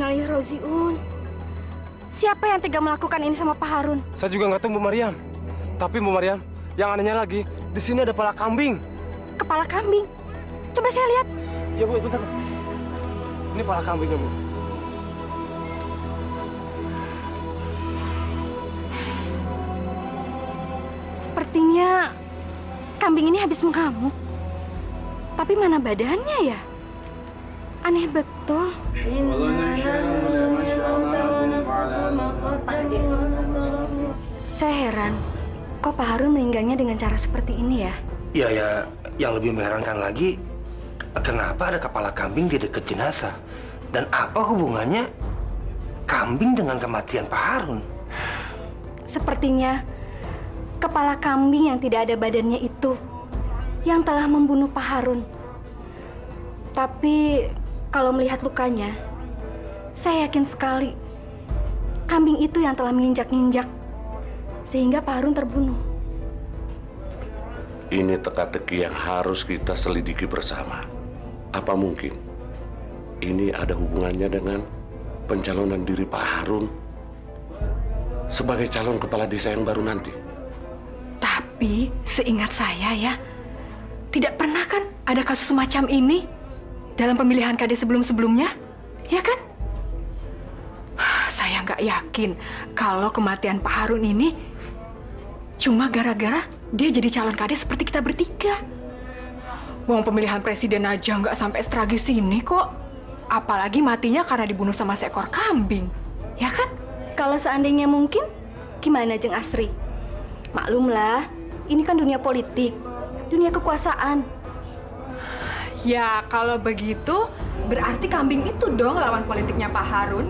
ilaihi raji'un. Siapa yang tega melakukan ini sama Pak Harun? Saya juga nggak tahu, Bu Maryam. Tapi Bu Maryam, yang anehnya lagi, di sini ada kepala kambing. Kepala kambing? Coba saya lihat. Ya Bu, bentar. Ini kepala kambingnya, Bu. Sepertinya kambing ini habis mengamuk. Tapi mana badannya ya? Aneh betul. Saya heran, kok Pak Harun meninggalnya dengan cara seperti ini ya? Ya, yang lebih mengherankan lagi, kenapa ada kepala kambing di dekat jenazah? Dan apa hubungannya kambing dengan kematian Pak Harun? Sepertinya kepala kambing yang tidak ada badannya itu yang telah membunuh Pak Harun. Tapi kalau melihat lukanya, saya yakin sekali kambing itu yang telah menginjak-injak sehingga Pak Harun terbunuh. Ini teka-teki yang harus kita selidiki bersama. Apa mungkin ini ada hubungannya dengan pencalonan diri Pak Harun sebagai calon kepala desa yang baru nanti? Tapi seingat saya ya, tidak pernah kan ada kasus semacam ini dalam pemilihan kades sebelum-sebelumnya, ya kan? Saya nggak yakin kalau kematian Pak Harun ini cuma gara-gara dia jadi calon kades seperti kita bertiga. Wong pemilihan presiden aja nggak sampai setragis ini kok. Apalagi matinya karena dibunuh sama seekor kambing, ya kan? Kalau seandainya mungkin, gimana Jeng Asri? Maklumlah, ini kan dunia politik, dunia kekuasaan. Ya kalau begitu berarti kambing itu dong lawan politiknya Pak Harun.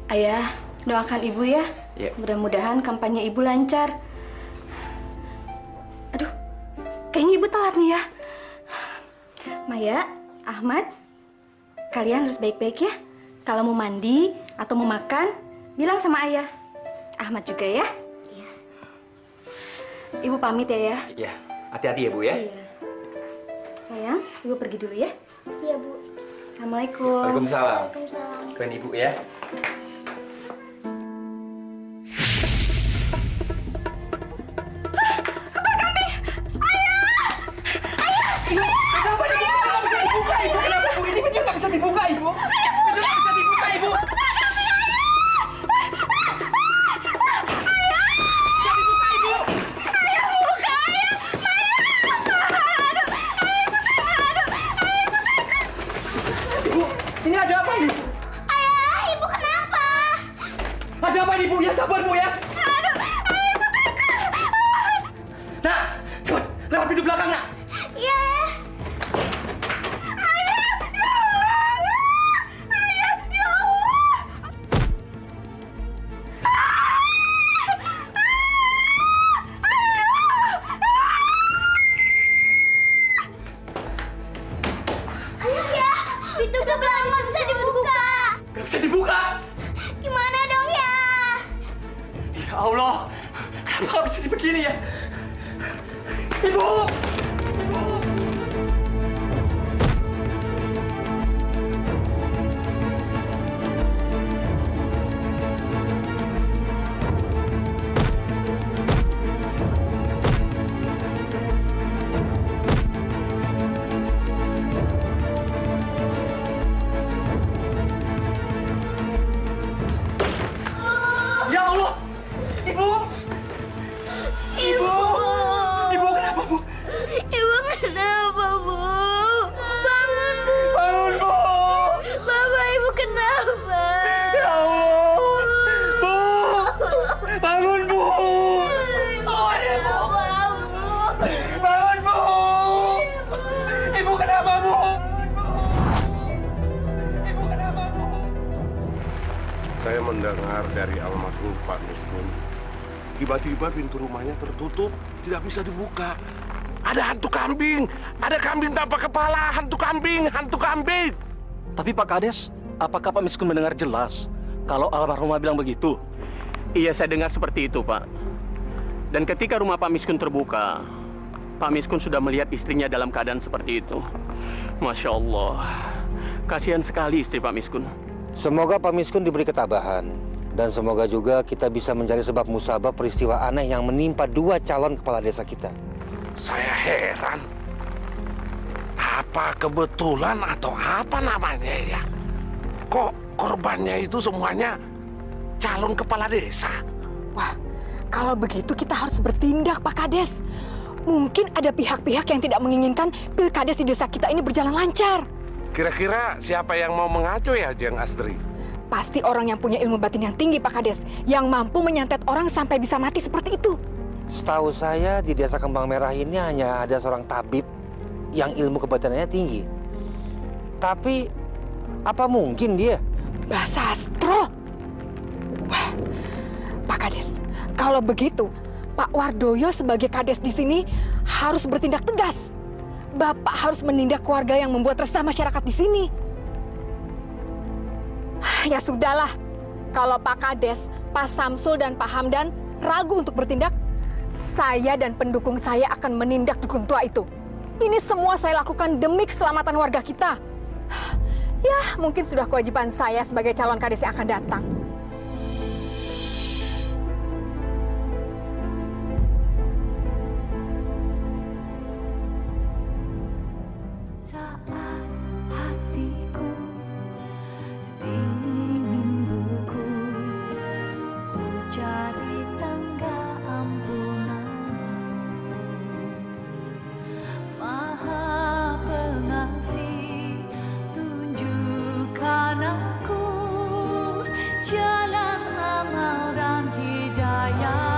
Ayah, doakan ibu ya. Ya. Mudah-mudahan kampanye ibu lancar. Aduh, kayaknya ibu telat nih ya. Maya, Ahmad, kalian harus baik-baik ya. Kalau mau mandi atau mau makan, bilang sama ayah. Ahmad juga ya. Iya. Ibu pamit ya. Ya, hati-hati ya Bu ya. Iya. Sayang, ibu pergi dulu ya. Iya, Bu. Assalamualaikum. Waalaikumsalam. Waalaikumsalam. Keren Ibu ya. Ini ada apa ini? Ayah, Ibu kenapa? Ada apa ini, Bu? Ya, sabar, Bu ya. Aduh, Ibu takut. Nak, cepat, lewat pintu belakang, Nak. Iya. Pintu ke belakang nggak bisa dibuka. Gak bisa dibuka. Gimana dong ya? Ya Allah, kenapa bisa begini ya? Ibu! Ibu! Ya Allah! Ibu! Ibu. Ibu kenapa, Bu? Ibu kenapa, Bu? Bangun, Bu. Bangun, Bu! Bapak, Ibu kenapa? Ya Allah! Bu! Bangun, Bu! Oh, ya, Bu! Bangun, Bu! Ibu kenapa, Bu? Ibu kenapa, Bu? Saya mendengar dari almarhum Pak Miskun, tiba-tiba pintu rumahnya tertutup, tidak bisa dibuka. Ada hantu kambing, ada kambing tanpa kepala, hantu kambing, hantu kambing. Tapi Pak Kades, apakah Pak Miskun mendengar jelas kalau almarhumah bilang begitu? Iya, saya dengar seperti itu, Pak. Dan ketika rumah Pak Miskun terbuka, Pak Miskun sudah melihat istrinya dalam keadaan seperti itu. Masya Allah. Kasihan sekali istri Pak Miskun. Semoga Pak Miskun diberi ketabahan. Dan semoga juga kita bisa mencari sebab musabab peristiwa aneh yang menimpa 2 calon kepala desa kita. Saya heran. Apa kebetulan atau apa namanya ya? Kok korbannya itu semuanya calon kepala desa? Wah, kalau begitu kita harus bertindak, Pak Kades. Mungkin ada pihak-pihak yang tidak menginginkan pilkades di desa kita ini berjalan lancar. Kira-kira siapa yang mau mengacu ya, Jeng Astri? Pasti orang yang punya ilmu batin yang tinggi, Pak Kades, yang mampu menyantet orang sampai bisa mati seperti itu. Setahu saya di desa Kembang Merah ini hanya ada seorang tabib yang ilmu kebatinannya tinggi. Tapi apa mungkin dia? Mbah Sastro. Wah, Pak Kades, kalau begitu Pak Wardoyo sebagai kades di sini harus bertindak tegas. Bapak harus menindak keluarga yang membuat resah masyarakat di sini. Ya sudahlah, kalau Pak Kades, Pak Samsul dan Pak Hamdan ragu untuk bertindak, saya dan pendukung saya akan menindak dukun tua itu. Ini semua saya lakukan demi keselamatan warga kita. Ya, mungkin sudah kewajiban saya sebagai calon kades yang akan datang. Saat hatiku ingin beku, ku cari tangga ampunan. Maha Pengasih, tunjukkan aku jalan amal dan hidayah.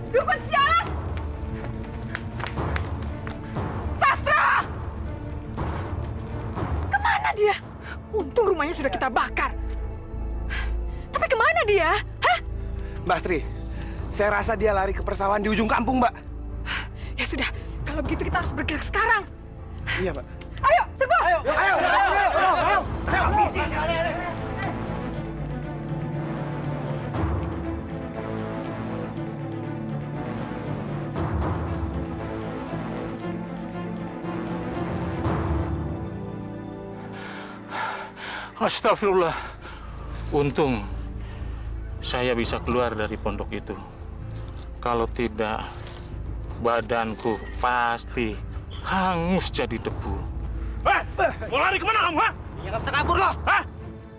Dukun sialan! Sastra! Kemana dia? Untung rumahnya sudah kita bakar. Tapi kemana dia? Hah? Mbak Astri, saya rasa dia lari ke persawahan di ujung kampung, Mbak. Ya sudah, kalau begitu kita harus bergerak sekarang. Iya, Mbak. Ayo, serbu! Ayo. Astagfirullah. Untung saya bisa keluar dari pondok itu. Kalau tidak, badanku pasti hangus jadi debu. Mau lari kemana kamu, ha? Ya nggak bisa kabur loh. Hah?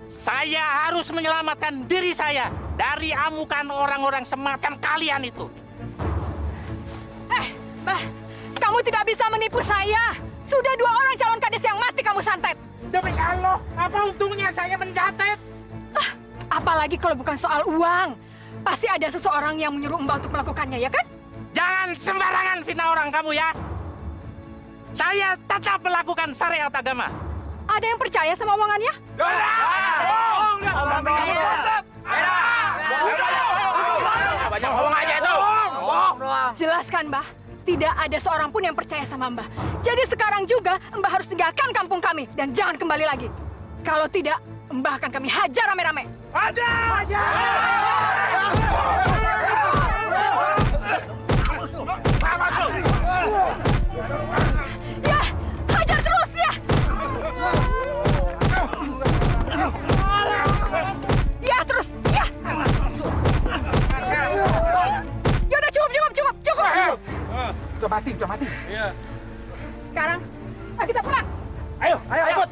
Saya harus menyelamatkan diri saya dari amukan orang-orang semacam kalian itu. Mbah, kamu tidak bisa menipu saya. Sudah 2 orang calon kades yang mati kamu santet. Demi Allah, apa untungnya saya mencatat? Apalagi kalau bukan soal uang. Pasti ada seseorang yang menyuruh Mbah untuk melakukannya, ya kan? Jangan sembarangan fitnah orang kamu ya. Saya tetap melakukan syariat agama. Ada yang percaya sama omongannya? Banyak ngomong aja itu. Jelaskan, Mbah. Tidak ada seorang pun yang percaya sama Mbah. Jadi sekarang juga Mbah harus tinggalkan kampung kami dan jangan kembali lagi. Kalau tidak, Mbah akan kami hajar rame-rame. mati. Iya. Sekarang, ayo kita perang. Ayo, ikut.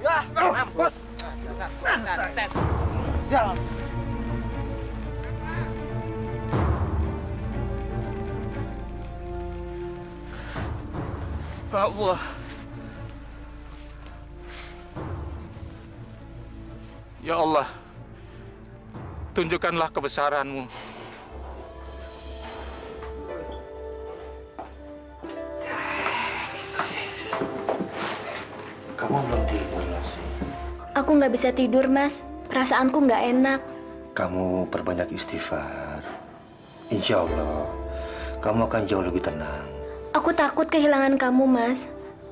Bos. Jalan. Allah. Ya Allah, tunjukkanlah kebesaran-Mu. Kamu belum tidur, Larsi. Aku nggak bisa tidur, Mas. Perasaanku nggak enak. Kamu perbanyak istighfar. Insya Allah, kamu akan jauh lebih tenang. Aku takut kehilangan kamu, Mas.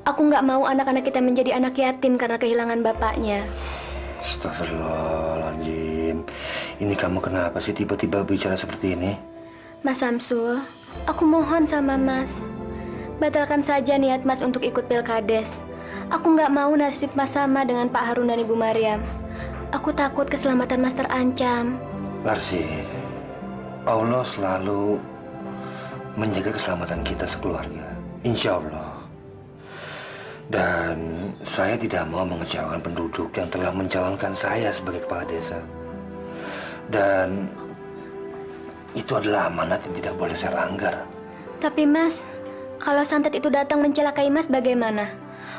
Aku nggak mau anak-anak kita menjadi anak yatim karena kehilangan bapaknya. Astagfirullahaladzim. Ini kamu kenapa sih tiba-tiba bicara seperti ini? Mas Samsul, aku mohon sama Mas. Batalkan saja niat Mas untuk ikut Pilkades. Aku nggak mau nasib Mas sama dengan Pak Harun dan Ibu Maryam. Aku takut keselamatan Mas terancam. Larsi, Allah selalu menjaga keselamatan kita sekeluarga. Insya Allah. Dan saya tidak mau mengecewakan penduduk yang telah mencalonkan saya sebagai kepala desa. Dan itu adalah amanat yang tidak boleh saya langgar. Tapi Mas, kalau santet itu datang mencelakai Mas bagaimana?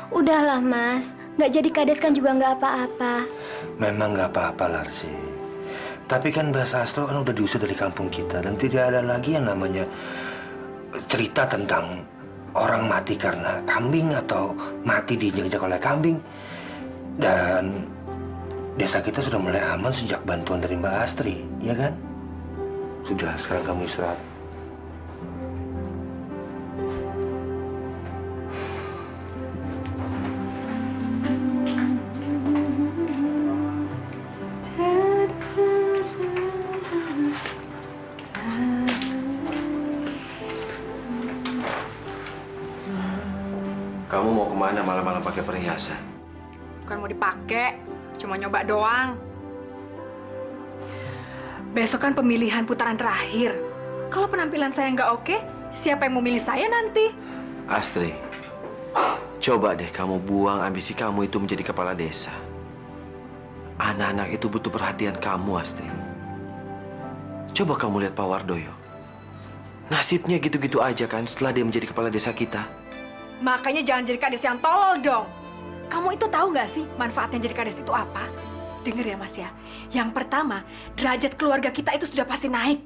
Udahlah Mas, nggak jadi kades kan juga nggak apa-apa. Memang nggak apa-apa, Larsi. Tapi kan bahasa astro kan udah diusir dari kampung kita. Dan tidak ada lagi yang namanya cerita tentang orang mati karena kambing atau mati diinjak-injak oleh kambing. Dan desa kita sudah mulai aman sejak bantuan dari Mbak Astri, ya kan? Sudah, sekarang kamu istirahat. Kamu mau kemana malam-malam pakai perhiasan? Bukan mau dipakai, cuma nyoba doang. Besok kan pemilihan putaran terakhir. Kalau penampilan saya nggak oke, siapa yang mau milih saya nanti? Astri, coba deh kamu buang ambisi kamu itu menjadi kepala desa. Anak-anak itu butuh perhatian kamu, Astri. Coba kamu lihat Pak Wardoyo. Nasibnya gitu-gitu aja kan setelah dia menjadi kepala desa kita. Makanya jangan jadi kades yang tolol dong. Kamu itu tahu nggak sih manfaatnya jadi kades itu apa? Dengar ya Mas ya. Yang pertama, derajat keluarga kita itu sudah pasti naik.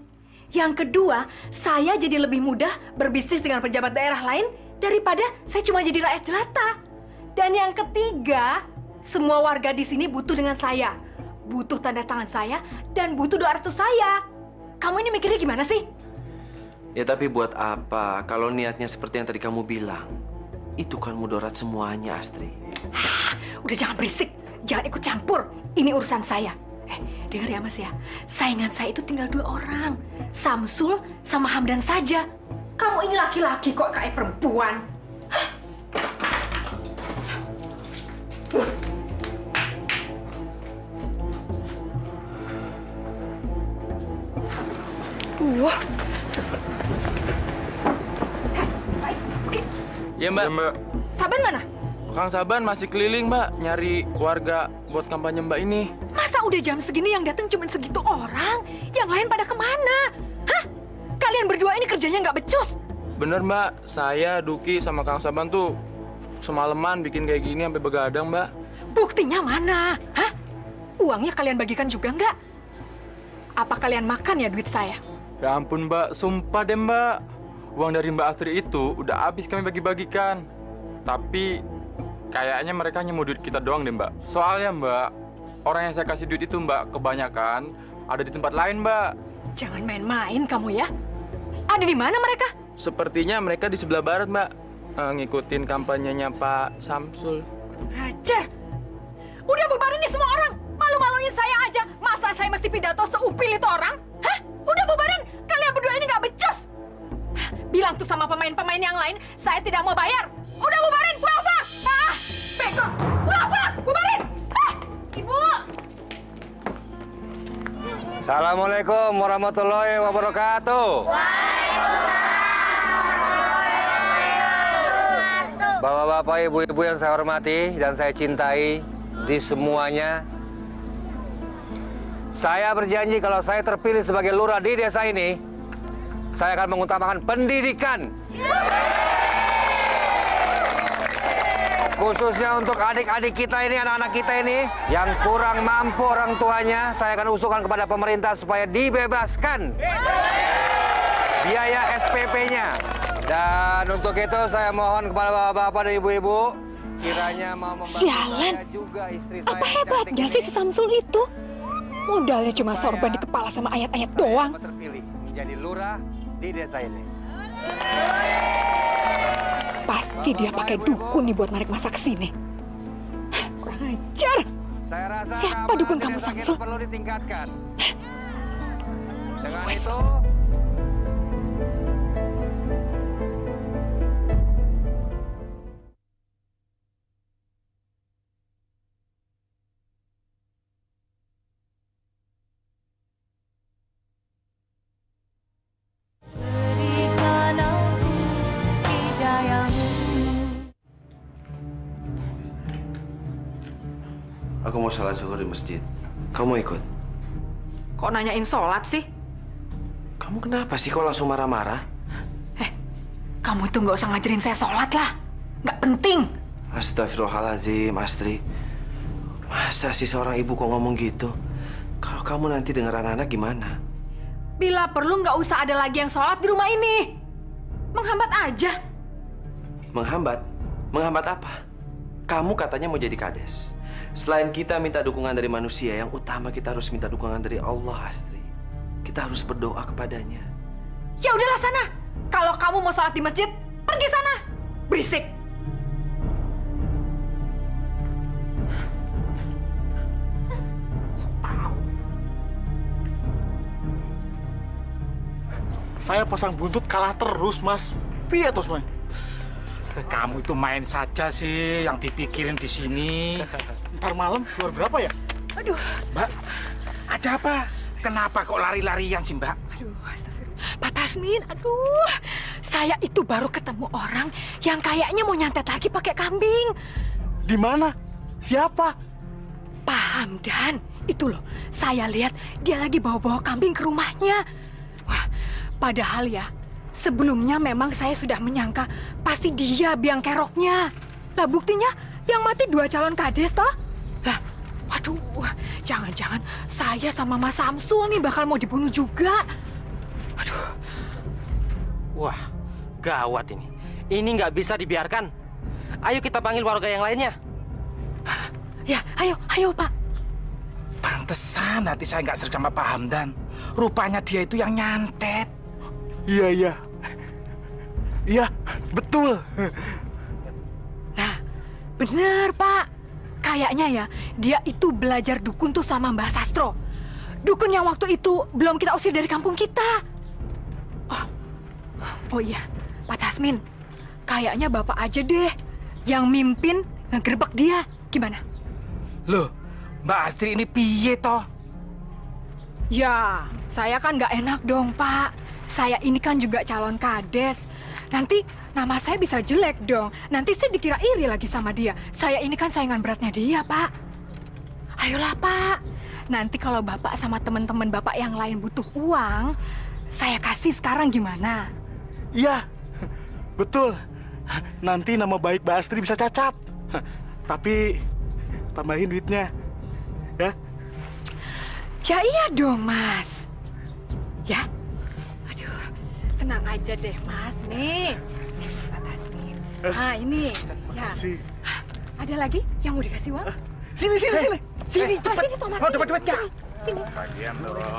Yang kedua, saya jadi lebih mudah berbisnis dengan pejabat daerah lain daripada saya cuma jadi rakyat jelata. Dan yang ketiga, semua warga di sini butuh dengan saya. Butuh tanda tangan saya dan butuh doa restu saya. Kamu ini mikirnya gimana sih? Ya tapi buat apa kalau niatnya seperti yang tadi kamu bilang? Itu kan mudarat semuanya, Astri. Udah jangan berisik, jangan ikut campur. Ini urusan saya. Dengar ya Mas ya, saingan saya itu tinggal 2 orang. Samsul sama Hamdan saja. Kamu ini laki-laki kok kayak perempuan. Wah. Iya Mbak. Saban mana? Kang Saban masih keliling Mbak, nyari warga buat kampanye Mbak ini. Masa udah jam segini yang datang cuma segitu orang? Yang lain pada kemana? Hah? Kalian berdua ini kerjanya nggak becus? Bener Mbak, saya, Duki, sama Kang Saban tuh semalaman bikin kayak gini sampai begadang Mbak. Buktinya mana? Hah? Uangnya kalian bagikan juga nggak? Apa kalian makan ya duit saya? Ya ampun Mbak, sumpah deh Mbak. Uang dari Mbak Astri itu udah habis kami bagi-bagikan. Tapi kayaknya mereka hanya mau duit kita doang deh Mbak. Soalnya Mbak, orang yang saya kasih duit itu Mbak, kebanyakan ada di tempat lain Mbak. Jangan main-main kamu ya. Ada di mana mereka? Sepertinya mereka di sebelah barat Mbak. Ngikutin kampanyenya Pak Samsul. Ajar. Udah bubarin nih semua orang. Malu-maluin saya aja. Masa saya mesti pidato seupil itu orang? Hah? Udah bubarin. Kalian berdua ini nggak becus. Bilang tuh sama pemain-pemain yang lain, saya tidak mau bayar. Udah bubarin, pulang. Beko. Pulang, bubarin. Ibu! Assalamualaikum warahmatullahi wabarakatuh. Bapak-bapak, ibu-ibu yang saya hormati dan saya cintai di semuanya, saya berjanji kalau saya terpilih sebagai lurah di desa ini, saya akan mengutamakan pendidikan. Khususnya untuk adik-adik kita ini, anak-anak kita ini yang kurang mampu orang tuanya, saya akan usulkan kepada pemerintah supaya dibebaskan biaya SPP-nya. Dan untuk itu saya mohon kepada bapak-bapak dan ibu-ibu, kiranya mau membantu saya juga istri saya. Apa hebatnya sih si Samsul itu? Modalnya cuma sorban di kepala sama ayat-ayat doang. Terpilih menjadi lurah di desa ini. Pasti dia pakai dukun nih buat narik masa ke sini. Kurang ajar. Saya rasa Siapa dukun kamu, Samsul? perlu ditingkatkan. Dengan itu, berikan aku hidayamu. Aku mau salat zuhur di masjid. Kamu ikut? Kok nanyain sholat sih? Kamu kenapa sih kok langsung marah-marah? Kamu tuh nggak usah ngajarin saya sholat lah. Nggak penting. Astagfirullahaladzim, Astri. Masa sih seorang ibu kok ngomong gitu? Kalau kamu nanti dengar anak-anak gimana? Bila perlu nggak usah ada lagi yang sholat di rumah ini. Menghambat aja. Menghambat? Menghambat apa? Kamu katanya mau jadi kades. Selain kita minta dukungan dari manusia, yang utama kita harus minta dukungan dari Allah, Astri. Kita harus berdoa kepadanya. Ya udahlah sana. Kalau kamu mau sholat di masjid, pergi sana. Berisik. Saya pasang buntut kalah terus, Mas. Piye terus, Mas? Kamu itu main saja sih, yang dipikirin di sini. Ntar malam keluar berapa ya? Aduh. Mbak, ada apa? Kenapa kok lari-larian sih, Mbak? Aduh, astagfirullah. Pak Tasmin, aduh. Saya itu baru ketemu orang yang kayaknya mau nyantet lagi pakai kambing. Di mana? Siapa? Pak Hamdan, itu loh. Saya lihat dia lagi bawa-bawa kambing ke rumahnya. Wah, padahal ya, sebelumnya memang saya sudah menyangka pasti dia biang keroknya. Lah buktinya yang mati 2 calon kades toh. Lah, waduh, jangan-jangan saya sama Mas Samsul nih bakal mau dibunuh juga. Aduh. Wah, gawat ini. Ini nggak bisa dibiarkan. Ayo kita panggil warga yang lainnya. Ya, ayo Pak. Pantesan hati saya nggak serg sama Pak Hamdan. Rupanya dia itu yang nyantet. Iya. Iya, betul. Nah, bener Pak. Kayaknya ya, dia itu belajar dukun tuh sama Mbah Sastro. Dukun yang waktu itu belum kita usir dari kampung kita. Oh iya, Pak Tasmin. Kayaknya Bapak aja deh yang mimpin ngegerebek dia. Gimana? Loh, Mbak Astri ini piye toh? Ya, saya kan nggak enak dong, Pak. Saya ini kan juga calon kades. Nanti nama saya bisa jelek dong. Nanti saya dikira iri lagi sama dia. Saya ini kan saingan beratnya dia, Pak. Ayolah, Pak. Nanti kalau Bapak sama teman-teman Bapak yang lain butuh uang, saya kasih sekarang gimana? Iya, betul. Nanti nama baik Mbak Astri bisa cacat. Tapi tambahin duitnya, ya? Ya iya dong, Mas. Ya? Aduh, tenang aja deh, Mas. Nih, Pak Tasmin. Nah, ini. Ya. Ada lagi yang mau dikasih uang? Sini. Sini, cepat. Sini, Thomas. dapat duitnya. Sini.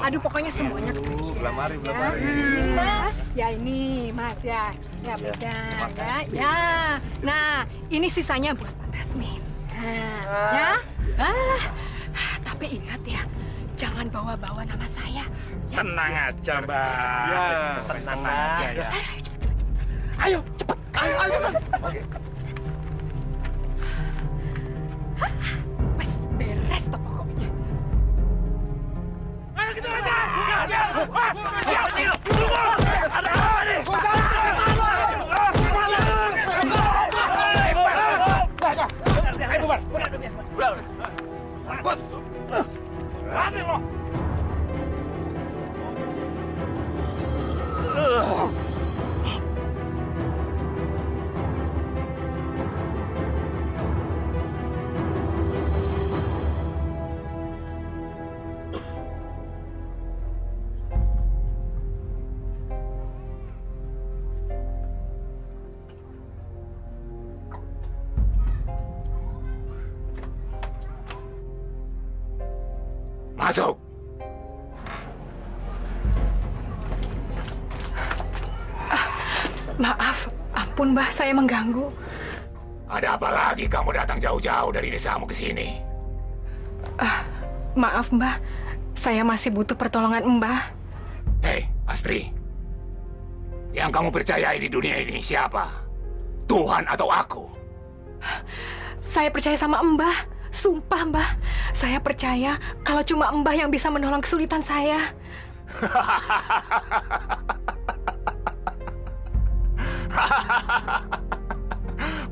Aduh, pokoknya semuanya kebagian. Belamari. Ini, Mas. Ya ini, Mas ya. Ya, pegang ya. Ya. Nah, ini sisanya buat Pak Tasmin. Nah, ya. Tapi ingat ya, jangan bawa-bawa nama saya. Ya. Tenang aja, Mbak. Ya, tenang aja ya. Ayo, cepet. Ayo, cepet. Wes, beres toh pokoknya. Ayo kita aja. Ada apa nih? Masuk. Maaf, ampun Mbah, saya mengganggu. Ada apa lagi kamu datang jauh-jauh dari desamu ke sini? Maaf Mbah, saya masih butuh pertolongan Mbah. Hei, Astri. Yang kamu percayai di dunia ini siapa? Tuhan atau aku? Saya percaya sama Mbah. Sumpah Mbah, saya percaya kalau cuma Mbah yang bisa menolong kesulitan saya.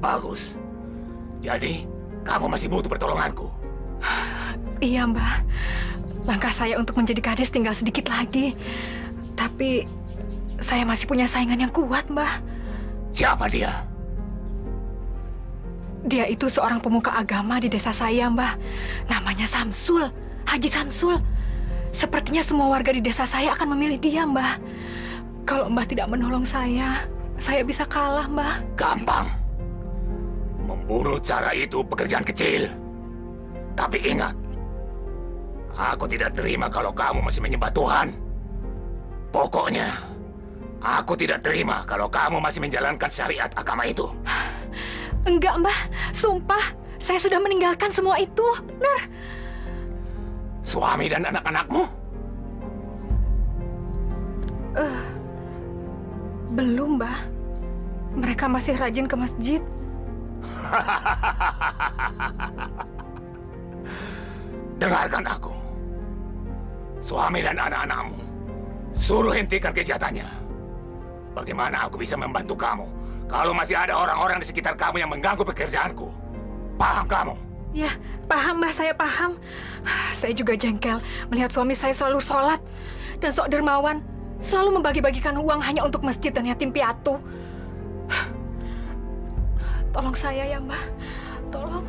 Bagus. Jadi, kamu masih butuh pertolonganku? Iya Mbah, langkah saya untuk menjadi kades tinggal sedikit lagi. Tapi, saya masih punya saingan yang kuat Mbah. Siapa dia? Dia itu seorang pemuka agama di desa saya Mbah. Namanya Samsul, Haji Samsul. Sepertinya semua warga di desa saya akan memilih dia Mbah. Kalau Mbah tidak menolong saya bisa kalah Mbah. Gampang. Membunuh cara itu pekerjaan kecil. Tapi ingat, aku tidak terima kalau kamu masih menyembah Tuhan. Pokoknya, aku tidak terima kalau kamu masih menjalankan syariat agama itu. Enggak Mbah, sumpah. Saya sudah meninggalkan semua itu, benar. Suami dan anak-anakmu? Belum Mbah. Mereka masih rajin ke masjid. Dengarkan aku. Suami dan anak-anakmu, suruh hentikan kegiatannya. Bagaimana aku bisa membantu kamu kalau masih ada orang-orang di sekitar kamu yang mengganggu pekerjaanku? Paham kamu? Ya, paham Mbah, saya paham. Saya juga jengkel melihat suami saya selalu sholat dan sok dermawan, selalu membagi-bagikan uang hanya untuk masjid dan yatim piatu. Tolong saya ya Mbah, tolong.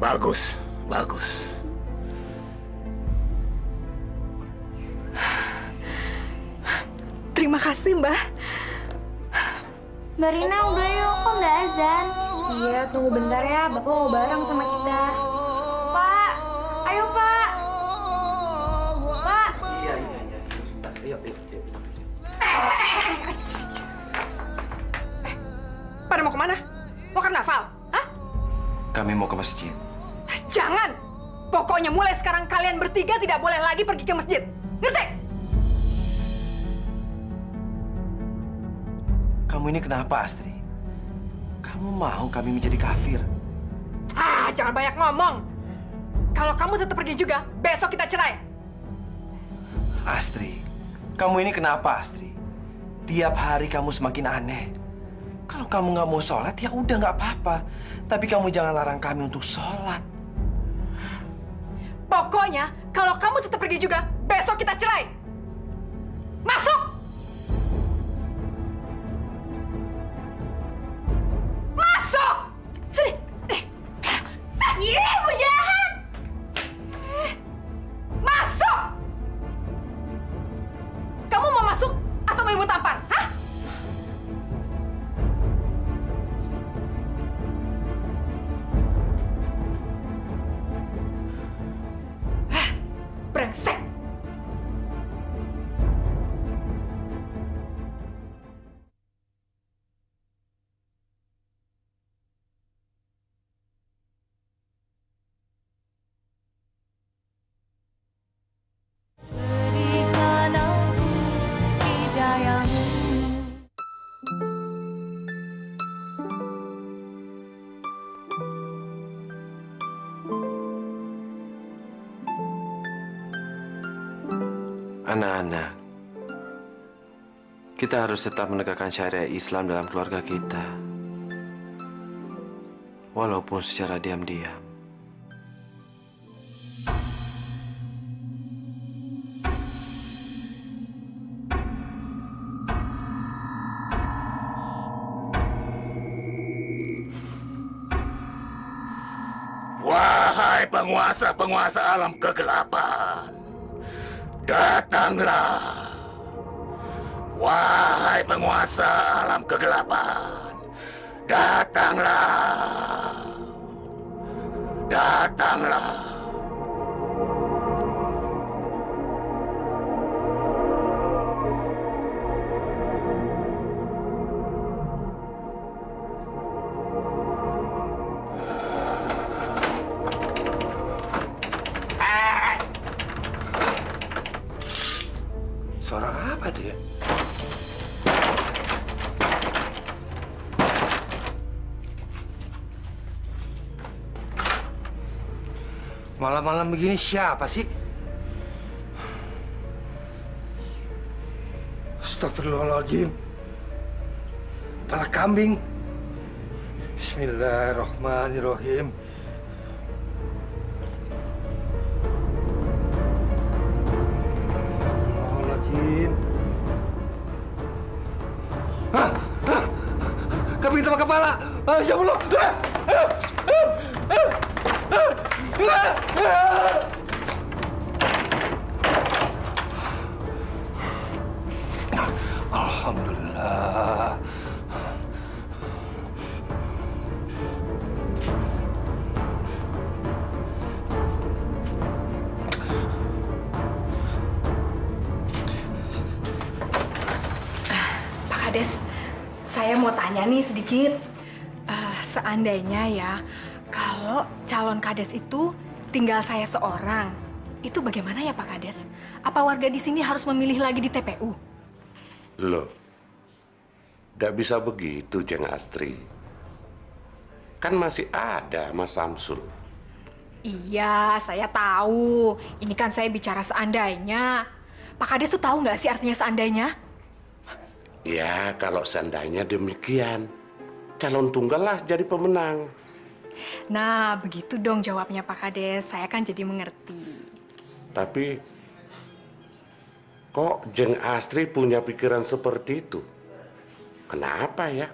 Bagus, bagus. Terima kasih Mbah. Mbak Rina, udah yuk, kok udah azan? Iya, tunggu bentar ya, Bapak mau bareng sama kita. Pak, ayo Pak. Pak. Iya. Ayo. Pada mau kemana? Mau karnaval? Hah? Kami mau ke masjid. Jangan! Pokoknya mulai sekarang kalian bertiga tidak boleh lagi pergi ke masjid. Ngerti? Kamu ini kenapa, Astri? Kamu mau kami menjadi kafir? Jangan banyak ngomong. Kalau kamu tetap pergi juga, besok kita cerai. Astri, kamu ini kenapa, Astri? Tiap hari kamu semakin aneh. Kalau kamu nggak mau sholat, ya udah nggak apa-apa. Tapi kamu jangan larang kami untuk sholat. Pokoknya, kalau kamu tetap pergi juga, besok kita cerai. Masuk! Masuk! Sini! Ibu jahat! Masuk! Kamu mau masuk atau mau ibu tampar? Hah? Brengsek! Berikan aku hidayahmu. Anak-anak, kita harus tetap menegakkan syariat Islam dalam keluarga kita. Walaupun secara diam-diam. Wahai penguasa-penguasa alam kegelapan, datanglah. Wahai penguasa alam kegelapan, datanglah. Datanglah. Malam-malam begini siapa sih? Astagfirullahaladzim. Kepala kambing. Bismillahirrahmanirrahim. Astagfirullahaladzim. Kambing tanpa kepala. Ya Allah. Alhamdulillah. Pak Kades, saya mau tanya nih sedikit. Seandainya ya, kalau calon Kades itu tinggal saya seorang, itu bagaimana ya Pak Kades? Apa warga di sini harus memilih lagi di TPU? Loh, tidak bisa begitu, Jeng Astri. Kan masih ada Mas Samsul. Iya, saya tahu. Ini kan saya bicara seandainya. Pak Kades tuh tahu nggak sih artinya seandainya? Ya, kalau seandainya demikian, calon tunggal lah jadi pemenang. Nah, begitu dong jawabnya Pak Kades. Saya kan jadi mengerti. Tapi, kok Jeng Astri punya pikiran seperti itu? Kenapa ya?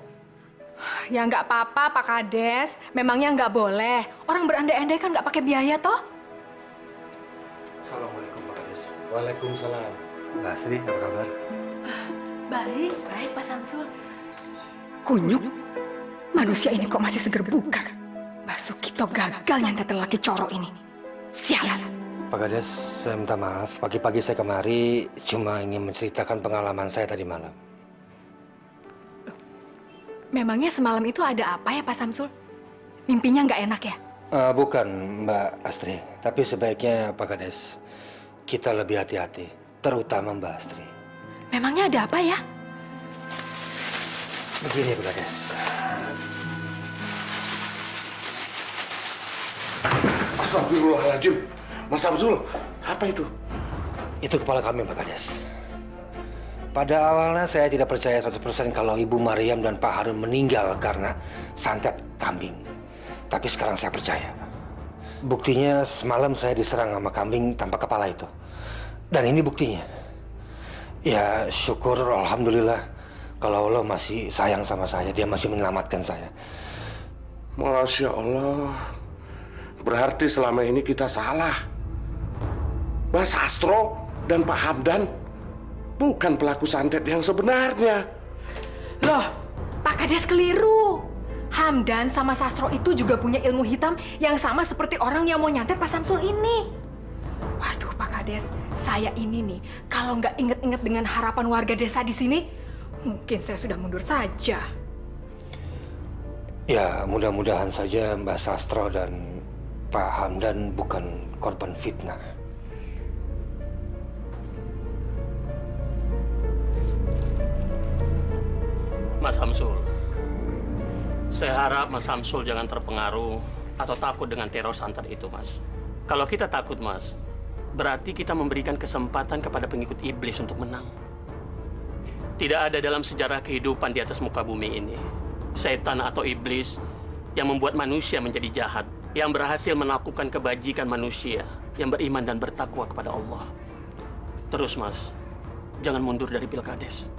Ya nggak apa-apa Pak Kades. Memangnya nggak boleh. Orang berandai-andai kan nggak pakai biaya toh? Assalamualaikum Pak Kades. Waalaikumsalam. Mbak Astri, apa kabar? Baik, baik Pak Samsul. Kunyuk. Manusia ini kok masih seger bugar. Mbak Sukito gagal nyantet lelaki corok ini. Sialan. Pak Kades, saya minta maaf. Pagi-pagi saya kemari cuma ingin menceritakan pengalaman saya tadi malam. Memangnya semalam itu ada apa ya Pak Samsul? Mimpinya nggak enak ya? Bukan Mbak Astri, tapi sebaiknya Pak Kades kita lebih hati-hati, terutama Mbak Astri. Memangnya ada apa ya? Begini Pak Kades. Astagfirullahaladzim. Mas Samsul, apa itu? Itu kepala kambing Pak Kades. Pada awalnya saya tidak percaya 100% kalau Ibu Maryam dan Pak Harun meninggal karena santet kambing. Tapi sekarang saya percaya. Buktinya semalam saya diserang sama kambing tanpa kepala itu. Dan ini buktinya. Ya syukur alhamdulillah kalau Allah masih sayang sama saya. Dia masih menyelamatkan saya. Masya Allah. Berarti selama ini kita salah. Mas Astro dan Pak Hamdan bukan pelaku santet yang sebenarnya. Loh, Pak Kades keliru. Hamdan sama Sastro itu juga punya ilmu hitam yang sama seperti orang yang mau nyantet Pak Samsul ini. Waduh Pak Kades, saya ini nih kalau nggak inget-inget dengan harapan warga desa di sini, mungkin saya sudah mundur saja. Ya mudah-mudahan saja Mbak Sastro dan Pak Hamdan bukan korban fitnah. Mas Samsul, saya harap Mas Samsul jangan terpengaruh atau takut dengan teror santet itu, Mas. Kalau kita takut, Mas, berarti kita memberikan kesempatan kepada pengikut iblis untuk menang. Tidak ada dalam sejarah kehidupan di atas muka bumi ini setan atau iblis yang membuat manusia menjadi jahat, yang berhasil melakukan kebajikan manusia, yang beriman dan bertakwa kepada Allah. Terus, Mas, jangan mundur dari Pilkades.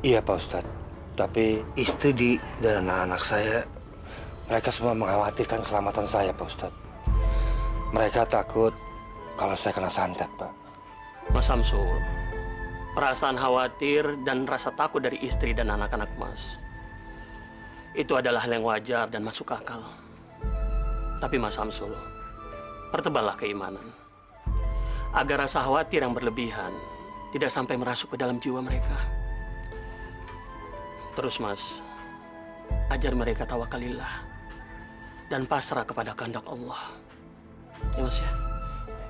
Iya Pak Ustadz. Tapi istri dan anak-anak saya, mereka semua mengkhawatirkan keselamatan saya, Pak Ustadz. Mereka takut kalau saya kena santet, Pak. Mas Samsul, perasaan khawatir dan rasa takut dari istri dan anak-anak Mas, itu adalah hal yang wajar dan masuk akal. Tapi Mas Samsul, perteballah keimanan, agar rasa khawatir yang berlebihan tidak sampai merasuk ke dalam jiwa mereka. Terus Mas, ajar mereka tawakalillah dan pasrah kepada kehendak Allah. Ya Mas ya?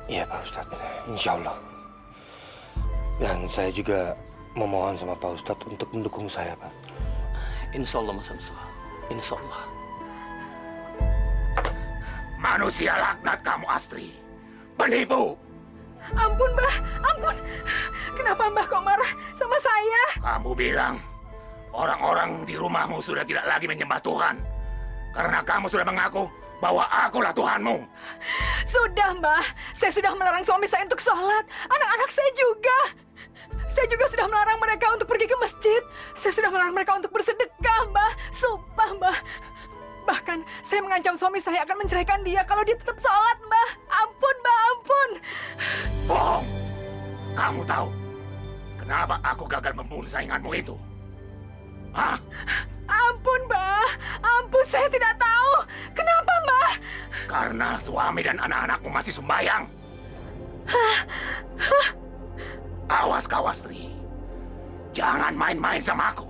Iya Pak Ustadz, insya Allah. Dan saya juga memohon sama Pak Ustadz untuk mendukung saya, Pak. Insya Allah Mas Samsul, insya Allah. Manusia laknat kamu Astri. Penipu! Ampun, Mbah, ampun. Kenapa Mbah kok marah sama saya? Kamu bilang orang-orang di rumahmu sudah tidak lagi menyembah Tuhan karena kamu sudah mengaku bahwa akulah Tuhanmu. Sudah, Mbah. Saya sudah melarang suami saya untuk sholat. Anak-anak saya juga. Saya juga sudah melarang mereka untuk pergi ke masjid. Saya sudah melarang mereka untuk bersedekah, Mbah. Sumpah, Mbah. Bahkan saya mengancam suami saya akan menceraikan dia kalau dia tetap sholat, Mbah. Ampun, Mbah, ampun. Bohong! Kamu tahu kenapa aku gagal membunuh sainganmu itu? Hah? Ampun, Mbah. Ampun, saya tidak tahu. Kenapa, Mbah? Karena suami dan anak-anakmu masih sembahyang. Awas kau, Astri. Jangan main-main sama aku.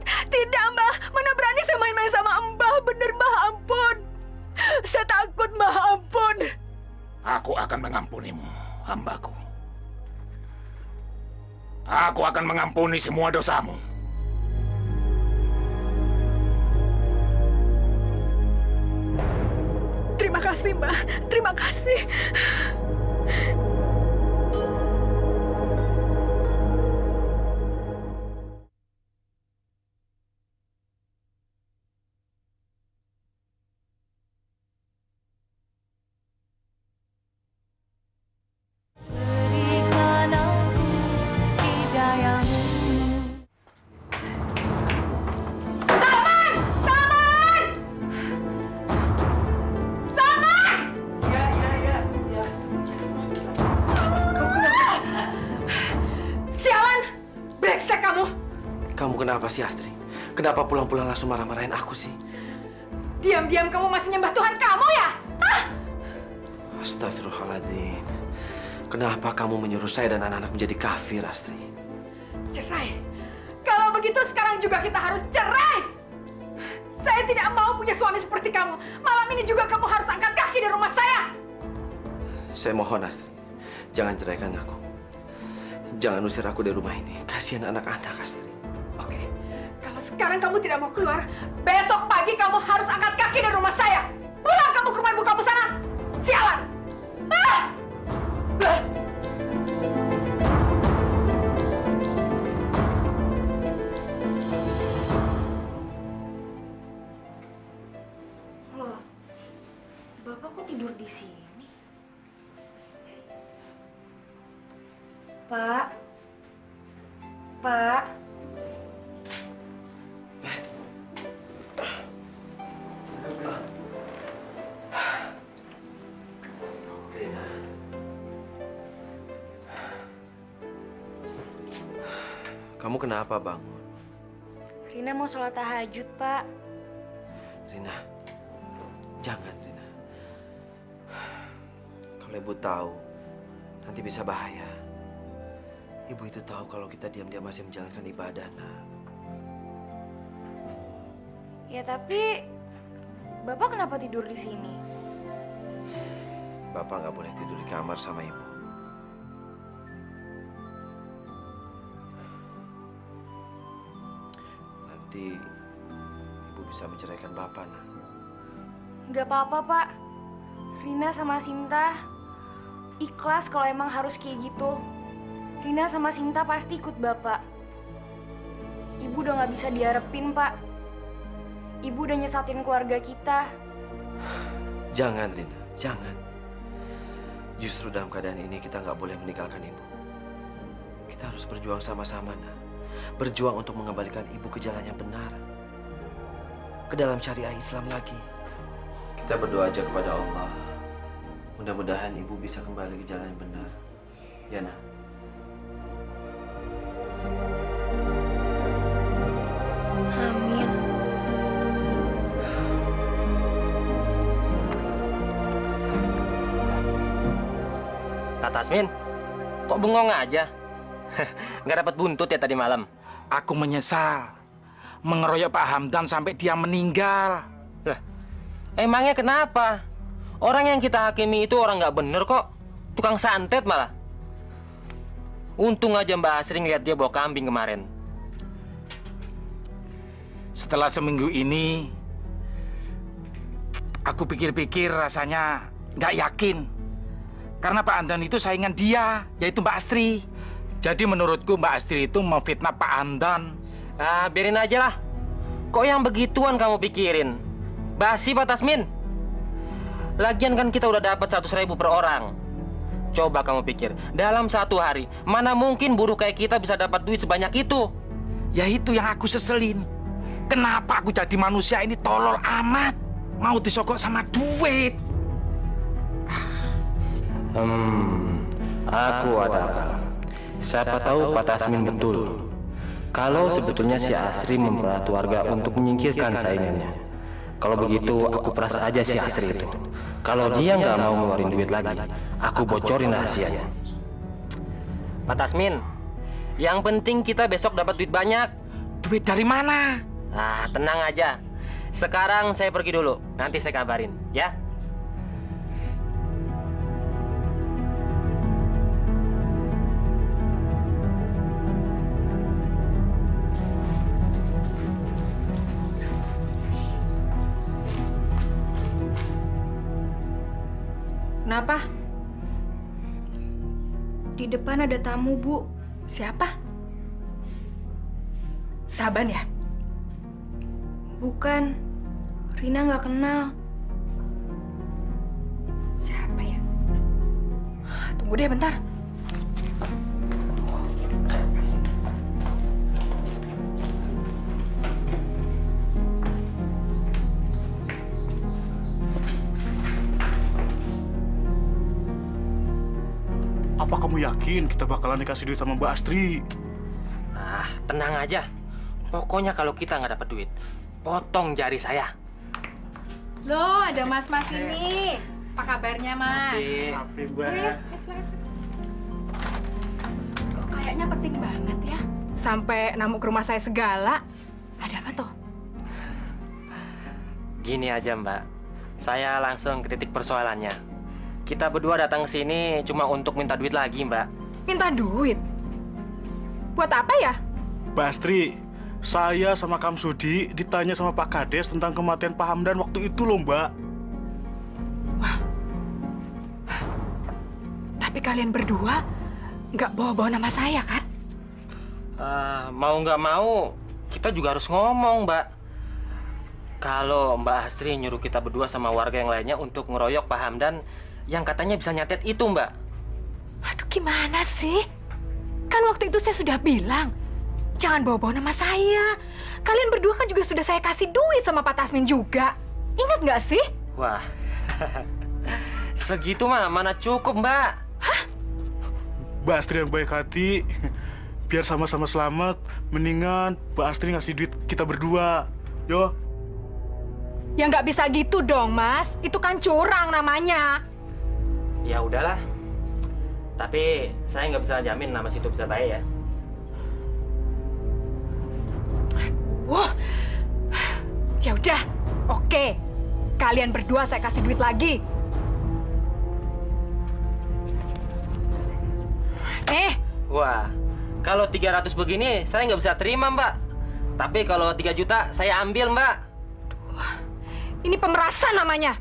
Tidak, Mbah. Mana berani saya main-main sama Mbah. Bener, Mbah. Ampun. Saya takut, Mbah. Ampun. Aku akan mengampunimu, hambaku. Aku akan mengampuni semua dosamu. Terima kasih, Mbah. Terima kasih. Berikan aku hidayamu. Sialan! Brengsek kamu! Kamu kenapa sih, Astri? Kenapa pulang-pulang langsung marah-marahin aku sih? Diam-diam kamu masih nyembah Tuhan kamu ya? Hah? Astagfirullahaladzim. Kenapa kamu menyuruh saya dan anak-anak menjadi kafir, Astri? Cerai. Kalau begitu sekarang juga kita harus cerai. Saya tidak mau punya suami seperti kamu. Malam ini juga kamu harus angkat kaki dari rumah saya. Saya mohon, Astri. Jangan ceraikan aku. Jangan usir aku dari rumah ini. Kasihan anak-anak, Astri. Oke, kalau sekarang kamu tidak mau keluar, besok pagi kamu harus angkat kaki dari rumah saya. Pulang kamu ke rumah ibu kamu sana. Sialan! Ah! Ah! Loh, Bapak kok tidur di sini? Pak? Pak? Rina. Kamu kenapa bangun? Rina mau sholat tahajud, Pak. Rina, jangan, Rina. Kalau ibu tahu, nanti bisa bahaya. Ibu itu tahu kalau kita diam-diam masih menjalankan ibadah, nak. Ya tapi, Bapak kenapa tidur di sini? Bapak nggak boleh tidur di kamar sama ibu. Nanti ibu bisa menceraikan Bapak, nak. Nggak apa-apa, Pak. Rina sama Sinta ikhlas kalau emang harus kayak gitu. Rina sama Sinta pasti ikut Bapak. Ibu udah nggak bisa diharapin, Pak. Ibu udah nyesatin keluarga kita. Jangan, Rina, jangan. Justru dalam keadaan ini kita nggak boleh meninggalkan ibu. Kita harus berjuang sama-sama, nak. Berjuang untuk mengembalikan ibu ke jalan yang benar. Ke dalam syariah Islam lagi. Kita berdoa aja kepada Allah. Mudah-mudahan ibu bisa kembali ke jalan yang benar. Ya, nak. Amin. Kak Tasmin, kok bengong aja? Nggak dapat buntut ya tadi malam? Aku menyesal mengeroyok Pak Hamdan sampai dia meninggal. Lah, emangnya kenapa? Orang yang kita hakimi itu orang nggak bener kok. Tukang santet malah. Untung aja Mbak Asri ngeliat dia bawa kambing kemarin. Setelah seminggu ini, aku pikir-pikir rasanya nggak yakin Karena Pak Hamdan itu saingan dia, yaitu Mbak Astri. Jadi menurutku Mbak Astri itu memfitnah Pak Hamdan. Ah, biarin aja lah. Kok yang begituan kamu pikirin? Basi Pak Tasmin. Lagian kan kita udah dapat 100.000 per orang. Coba kamu pikir, dalam 1 hari, mana mungkin buruh kayak kita bisa dapat duit sebanyak itu? Ya itu yang aku seselin. Kenapa aku jadi manusia ini tolol amat? Mau disogok sama duit. Aku ada akal. Siapa tahu Pak Tasmin betul. Kalau sebetulnya si Asri memperat warga untuk menyingkirkan saingannya. Kalau begitu, aku peras aja si Asri itu. Kalau dia nggak mau ngeluarin duit lagi, aku bocorin rahasianya. Pak Tasmin, yang penting kita besok dapat duit banyak. Duit dari mana? Ah, tenang aja. Sekarang saya pergi dulu. Nanti saya kabarin, ya. Kenapa? Di depan ada tamu, Bu. Siapa? Saban ya? Bukan. Rina nggak kenal. Siapa ya? Tunggu deh bentar. Apa kamu yakin kita bakalan dikasih duit sama Mbak Astri? Ah, tenang aja. Pokoknya kalau kita nggak dapat duit, potong jari saya. Loh, ada mas-mas ini. Apa kabarnya, Mas? Tapi Mbak. Kok kayaknya penting banget ya? Sampai namu ke rumah saya segala. Ada apa toh? Gini aja, Mbak. Saya langsung ke titik persoalannya. Kita berdua datang ke sini cuma untuk minta duit lagi, Mbak. Minta duit? Buat apa ya? Mbak Astri, saya sama Kang Sudi ditanya sama Pak Kades tentang kematian Pak Hamdan waktu itu loh, Mbak. Wah. Tapi kalian berdua nggak bawa-bawa nama saya, kan? Mau nggak mau, kita juga harus ngomong, Mbak. Kalau Mbak Astri nyuruh kita berdua sama warga yang lainnya untuk ngeroyok Pak Hamdan, yang katanya bisa nyatet itu, Mbak. Aduh, gimana sih? Kan waktu itu saya sudah bilang, jangan bawa-bawa nama saya. Kalian berdua kan juga sudah saya kasih duit sama Pak Tasmin juga. Ingat nggak sih? Wah, segitu mah mana cukup, Mbak. Hah? Mbak Astri yang baik hati. Biar sama-sama selamat, mendingan Mbak Astri ngasih duit kita berdua. Yo. Ya nggak bisa gitu dong, Mas. Itu kan curang namanya. Ya udahlah. Tapi saya nggak bisa jamin nama situ bisa baik ya. Wah. Ya udah. Oke. Kalian berdua saya kasih duit lagi. Wah, kalau 300 begini saya nggak bisa terima, Mbak. Tapi kalau 3 juta saya ambil, Mbak. Ini pemerasan namanya.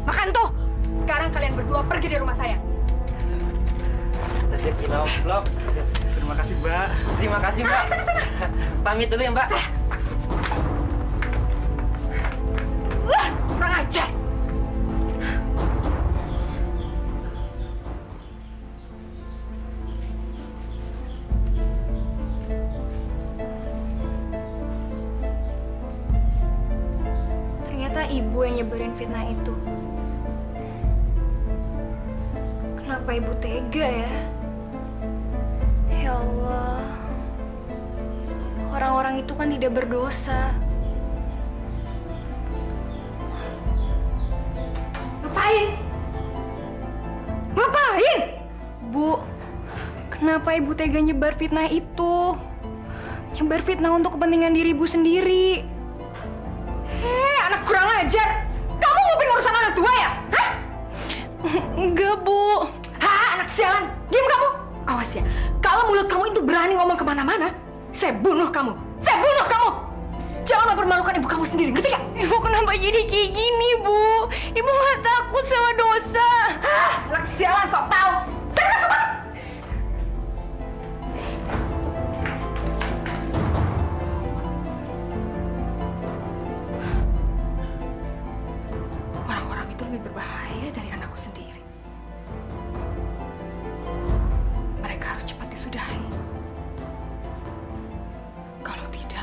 Makan tuh. Sekarang kalian berdua pergi dari rumah saya. Rezeki blok. Terima kasih, Mbak. Terima kasih, Mbak. Sana. Pamit dulu ya, Mbak. Kurang ajar. Ternyata ibu yang nyebarin fitnah itu. Kenapa ibu tega ya? Ya Allah. Orang-orang itu kan tidak berdosa. Ngapain? Bu, kenapa ibu tega nyebar fitnah itu? Nyebar fitnah untuk kepentingan diri ibu sendiri. Anak kurang ajar. Kamu mau urusan anak tua ya? Hah? Enggak, Bu. Anak sialan. Diam kamu. Awas ya. Kalau mulut kamu itu berani ngomong kemana-mana, saya bunuh kamu. Saya bunuh kamu! Jangan mempermalukan ibu kamu sendiri, ngerti gak? Ibu kenapa jadi kayak gini, Bu? Ibu nggak takut sama dosa. Anak sialan, sok tahu. Sana masuk, masuk! Orang-orang itu lebih berbahaya dari anakku sendiri. Mereka harus cepat disudahi. Kalau tidak,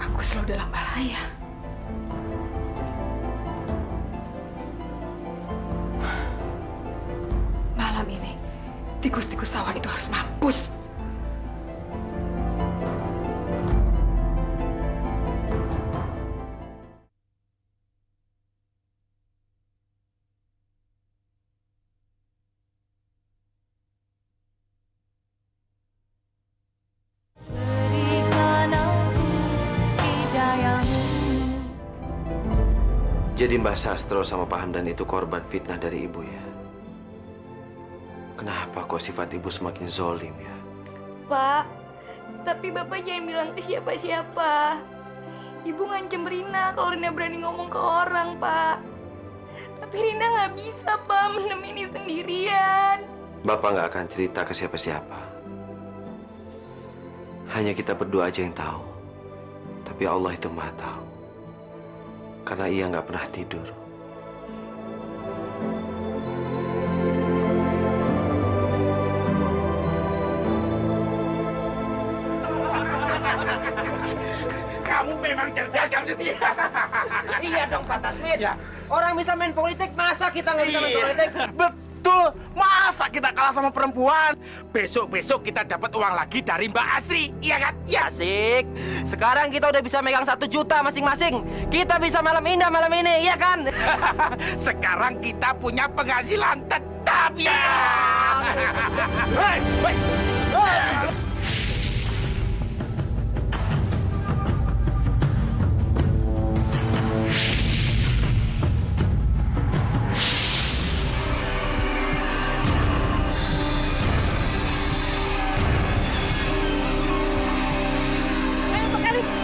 aku selalu dalam bahaya. Malam ini, tikus-tikus sawah itu harus mampus. Berikan aku hidayamu. Jadi Mbah Sastro sama Pak Hamdan itu korban fitnah dari ibu ya? Kenapa kok sifat ibu semakin zolim ya? Pak, tapi Bapak jangan bilang ke siapa-siapa. Ibu ngancem Rina kalau Rina berani ngomong ke orang, Pak. Tapi Rina nggak bisa, Pak, menem ini sendirian. Bapak nggak akan cerita ke siapa-siapa. Hanya kita berdua aja yang tahu. Tapi Allah itu Maha tahu. Karena Ia nggak pernah tidur. Kamu memang cerdas, kamu setia. Iya dong, Pak Tasmin. Orang bisa main politik, masa kita nggak bisa main politik? Betul. Masa kita kalah sama perempuan? Besok-besok kita dapat uang lagi dari Mbak Astri, iya kan? Ya. Asik. Sekarang kita udah bisa megang 1 juta masing-masing. Kita bisa malam indah malam ini, iya kan? Sekarang kita punya penghasilan tetap ya. Hei, hei.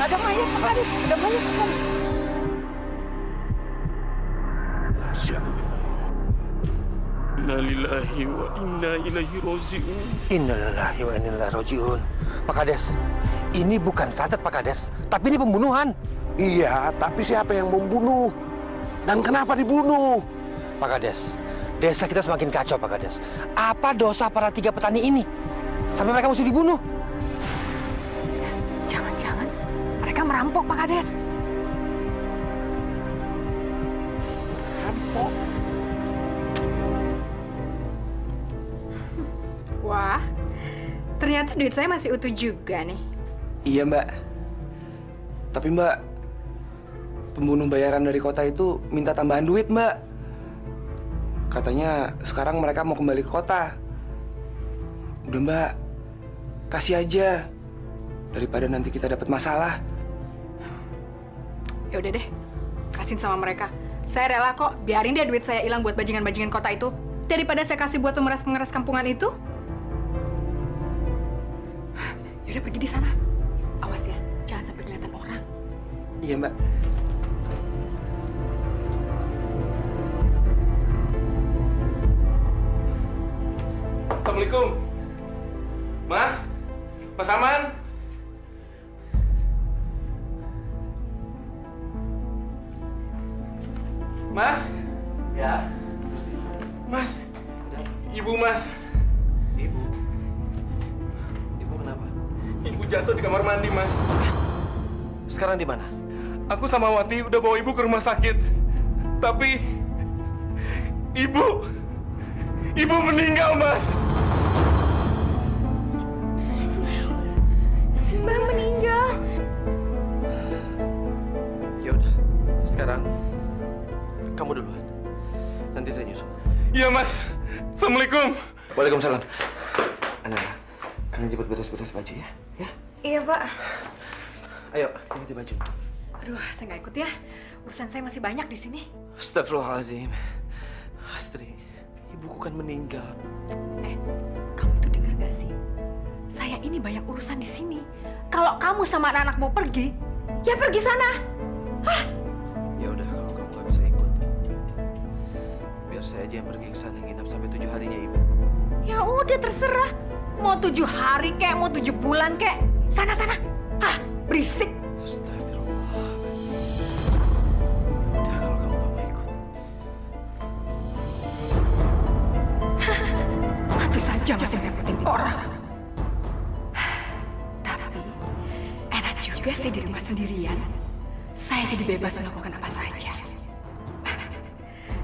Ada mayat, Pak Kades. Ada mayat, Pak Kades. Innalillahi wa inna ilaihi roji'un. Innalillahi wa inna ilaihi raji'un. Pak Kades, ini bukan santet Pak Kades, tapi ini pembunuhan. Iya, tapi siapa yang membunuh? Dan kenapa dibunuh? Pak Kades, desa kita semakin kacau Pak Kades. Apa dosa para 3 petani ini? Sampai mereka mesti dibunuh. Jangan-jangan mereka merampok, Pak Kades. Rampok? Wah, ternyata duit saya masih utuh juga nih. Iya, Mbak. Tapi, Mbak, pembunuh bayaran dari kota itu minta tambahan duit, Mbak. Katanya sekarang mereka mau kembali ke kota. Udah, Mbak. Kasih aja. Daripada nanti kita dapat masalah. Ya udah deh, kasihin sama mereka. Saya rela kok, biarin deh duit saya hilang buat bajingan-bajingan kota itu. Daripada saya kasih buat pemeras-pemeras kampungan itu. Ya udah pergi di sana. Awas ya, jangan sampai kelihatan orang. Iya, Mbak. Assalamualaikum. Mas? Mas Aman? Mas? Ya. Mas? Ibu, Mas. Ibu? Ibu kenapa? Ibu jatuh di kamar mandi, Mas. Sekarang di mana? Aku sama Wati udah bawa ibu ke rumah sakit. Tapi ibu meninggal, Mas. Mbak meninggal. Ya udah. Sekarang kamu duluan. Nanti saya nyusul. Iya, Mas. Assalamualaikum. Waalaikumsalam. Anak, kalian cepat beres-beres baju ya. Ya. Iya, Pak. Ayo, ganti baju. Aduh, saya nggak ikut ya. Urusan saya masih banyak di sini. Astagfirullahaladzim. Astri, ibuku kan meninggal. Kamu itu dengar gak sih? Saya Saya ini banyak urusan di sini. Kalau kamu sama anak-anak mau pergi, ya pergi sana. Ya udah, kalau kamu nggak bisa ikut, biar saya aja yang pergi ke sana nginap sampai 7 harinya Ibu. Ya udah terserah. Mau 7 hari kek, mau 7 bulan kek. Sana. Berisik. Astagfirullah. Udah, kalau kamu nggak mau ikut. Mati saja masih ngerepotin orang. Tapi enak juga saya di rumah sendirian. Saya jadi bebas melakukan apa saja.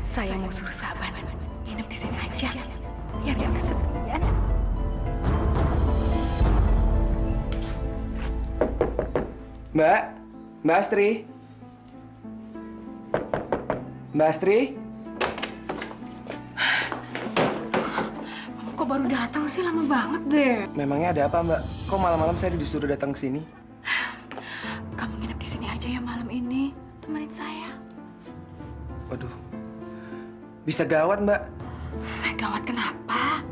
Saya mau suruh Saban nginep di sini aja, biar nggak kesepian. Mbak Astri. Mbak Astri. Kamu kok baru datang sih, lama banget deh. Memangnya ada apa, Mbak? Kok malam-malam saya disuruh datang ke sini? Kamu nginep di sini aja ya malam ini, temenin saya. Waduh. Bisa gawat, Mbak. Gawat kenapa?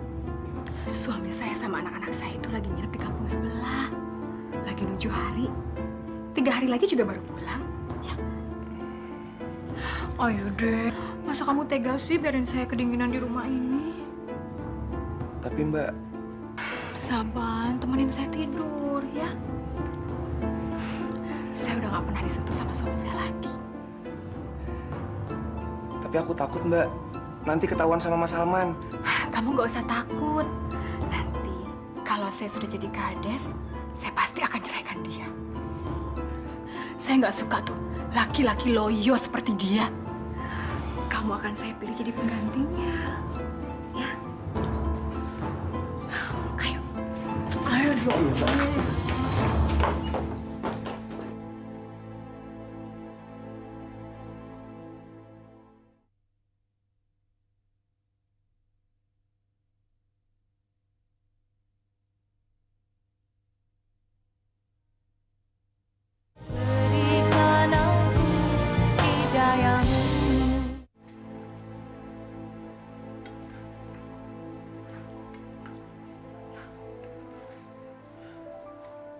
Suami saya sama anak-anak saya itu lagi nginep di kampung sebelah. Lagi nunggu hari. 3 hari lagi juga baru pulang. Ya. Ayo deh, masa kamu tega sih biarin saya kedinginan di rumah ini? Tapi Mbak, Saban, temenin saya tidur ya. Saya udah gak pernah disentuh sama suami saya lagi. tapi aku takut, Mbak. Nanti ketahuan sama Mas Salman. Kamu gak usah takut. Nanti kalau saya sudah jadi kades, saya pasti akan ceraikan dia. Saya nggak suka tuh laki-laki loyo seperti dia. Kamu akan saya pilih jadi penggantinya. Ya. Ayo dong. Berikan aku hidayamu.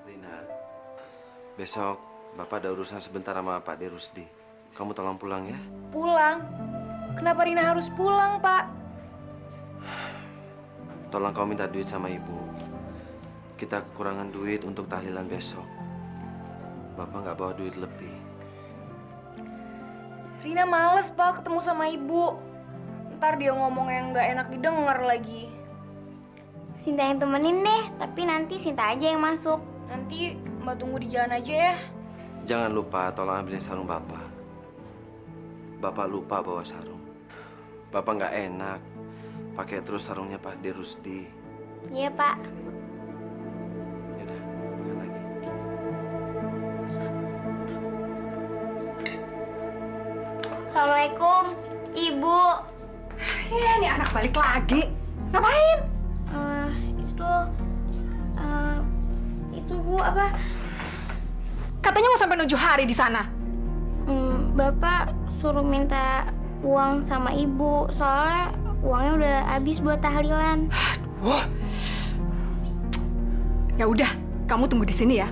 Rina, besok Bapak ada urusan sebentar sama Pak De Rusdi. Kamu tolong pulang ya. Pulang? Kenapa Rina harus pulang, Pak? Tolong kau minta duit sama Ibu. Kita kekurangan duit untuk tahlilan besok. Bapak nggak bawa duit lebih. Rina males, Pak, ketemu sama Ibu. Ntar dia ngomong yang nggak enak didengar lagi. Sinta yang temenin deh, tapi nanti Sinta aja yang masuk. Nanti Mbak tunggu di jalan aja ya. Jangan lupa tolong ambilin sarung Bapak. Bapak lupa bawa sarung. Bapak nggak enak pakai terus sarungnya Pak De Rusdi. Iya, Pak. Yaudah, makan lagi. Assalamualaikum, Ibu. Ya, ini anak balik lagi. Ngapain? Itu Bu, apa? Katanya mau sampai 7 hari di sana. Bapak suruh minta uang sama Ibu, soalnya uangnya udah habis buat tahlilan. Ya udah, kamu tunggu di sini ya.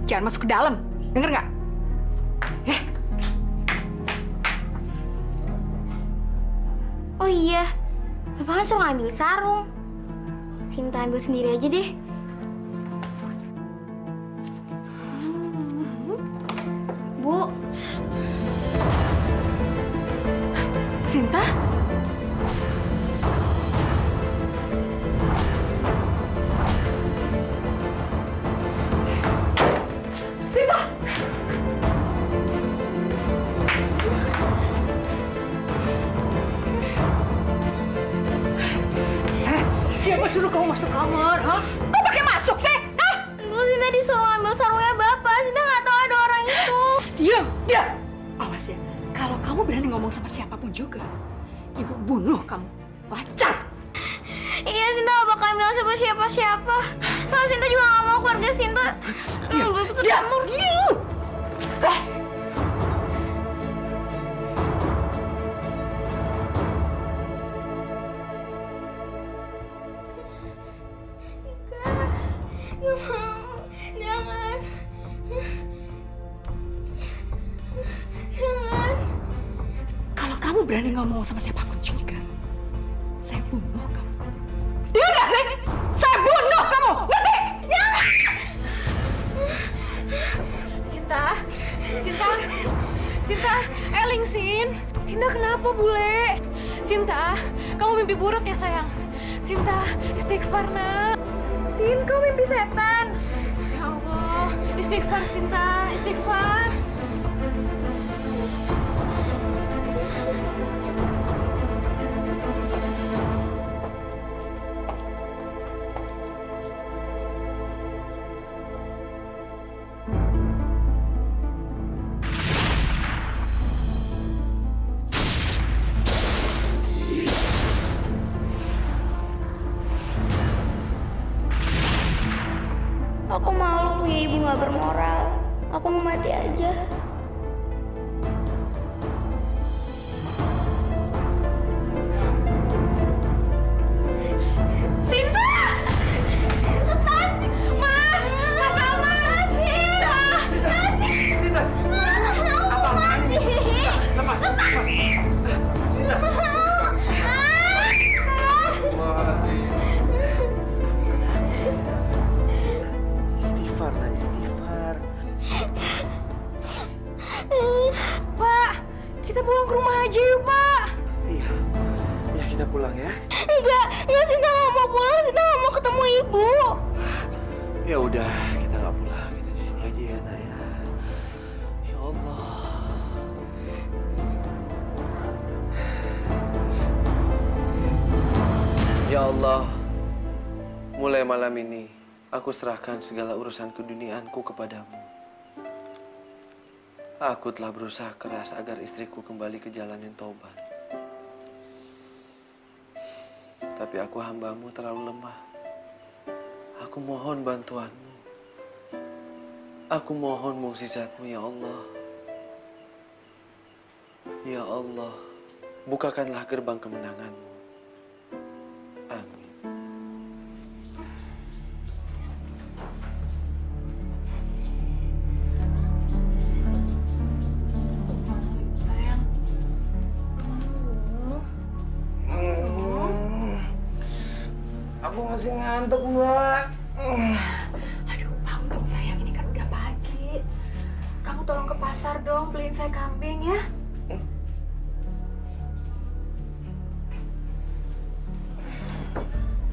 Jangan masuk ke dalam. Dengar nggak? Oh iya, Bapak kan suruh ngambil sarung. Sinta ambil sendiri aja deh. Bu. Sinta? Sinta! Siapa suruh kamu masuk kamar, ha? Kok pakai masuk sih? Hah? Dulu Sinta disuruh ambil sarungnya Bapak. Sinta nggak tahu ada orang itu. Diam, diam. Awas ya, kalau kamu berani ngomong sama siapapun juga, Ibu bunuh kamu. Wajar. Iya, Sinta nggak bakal bilang sama siapa-siapa. Kalau Sinta juga nggak mau keluarga Sinta. Diam, diam, diam. Nggak mau. Jangan. Jangan. Kalau kamu berani ngomong sama siapapun juga, saya bunuh kamu. Dia nggak sih? Saya bunuh kamu, ngerti? Jangan! Sinta, Eling, Sinta kenapa bule? Sinta, kamu mimpi buruk ya sayang? Sinta, istighfar nak. Sin, kau mimpi setan. Ya Allah, istighfar Sinta, istighfar. Aku malu punya ibu nggak bermoral. Aku mau mati aja. Sinta! Lepas! Mas! Mas Ahmad! Sinta! Sinta! Apa mati? Lepas! Sinta! Istighfar, nah istighfar. Pak, kita pulang ke rumah aja yuk, Pak. Iya, ya kita pulang ya. Enggak, Sinta nggak mau pulang. Sinta nggak mau ketemu ibu. Ya udah, kita nggak pulang. Kita di sini aja ya, Nak ya. Ya Allah. Ya Allah, mulai malam ini aku serahkan segala urusan keduniaanku kepadamu. Aku telah berusaha keras agar istriku kembali ke jalan yang taubat. Tapi aku hambamu terlalu lemah. Aku mohon bantuanmu. Aku mohon mukjizatmu ya Allah. Ya Allah, bukakanlah gerbang kemenanganmu. Amin. Aku masih ngantuk, Mbak. Aduh, bangun dong sayang, ini kan udah pagi. Kamu tolong ke pasar dong, beliin saya kambing ya.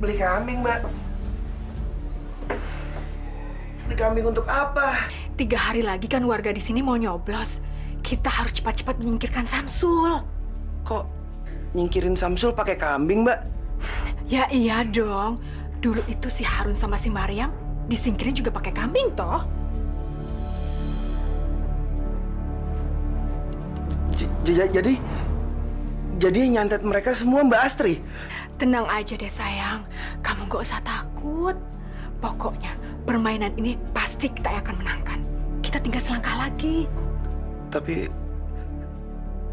Beli kambing, Mbak. Beli kambing untuk apa? 3 hari lagi kan warga di sini mau nyoblos. Kita harus cepat-cepat menyingkirkan Samsul. Kok nyingkirin Samsul pakai kambing, Mbak? Ya iya dong. Dulu itu si Harun sama si Maryam disingkirin juga pakai kambing toh. Jadi yang nyantet mereka semua Mbak Astri? Tenang aja deh sayang, kamu gak usah takut. Pokoknya permainan ini pasti kita akan menangkan. Kita tinggal selangkah lagi. Tapi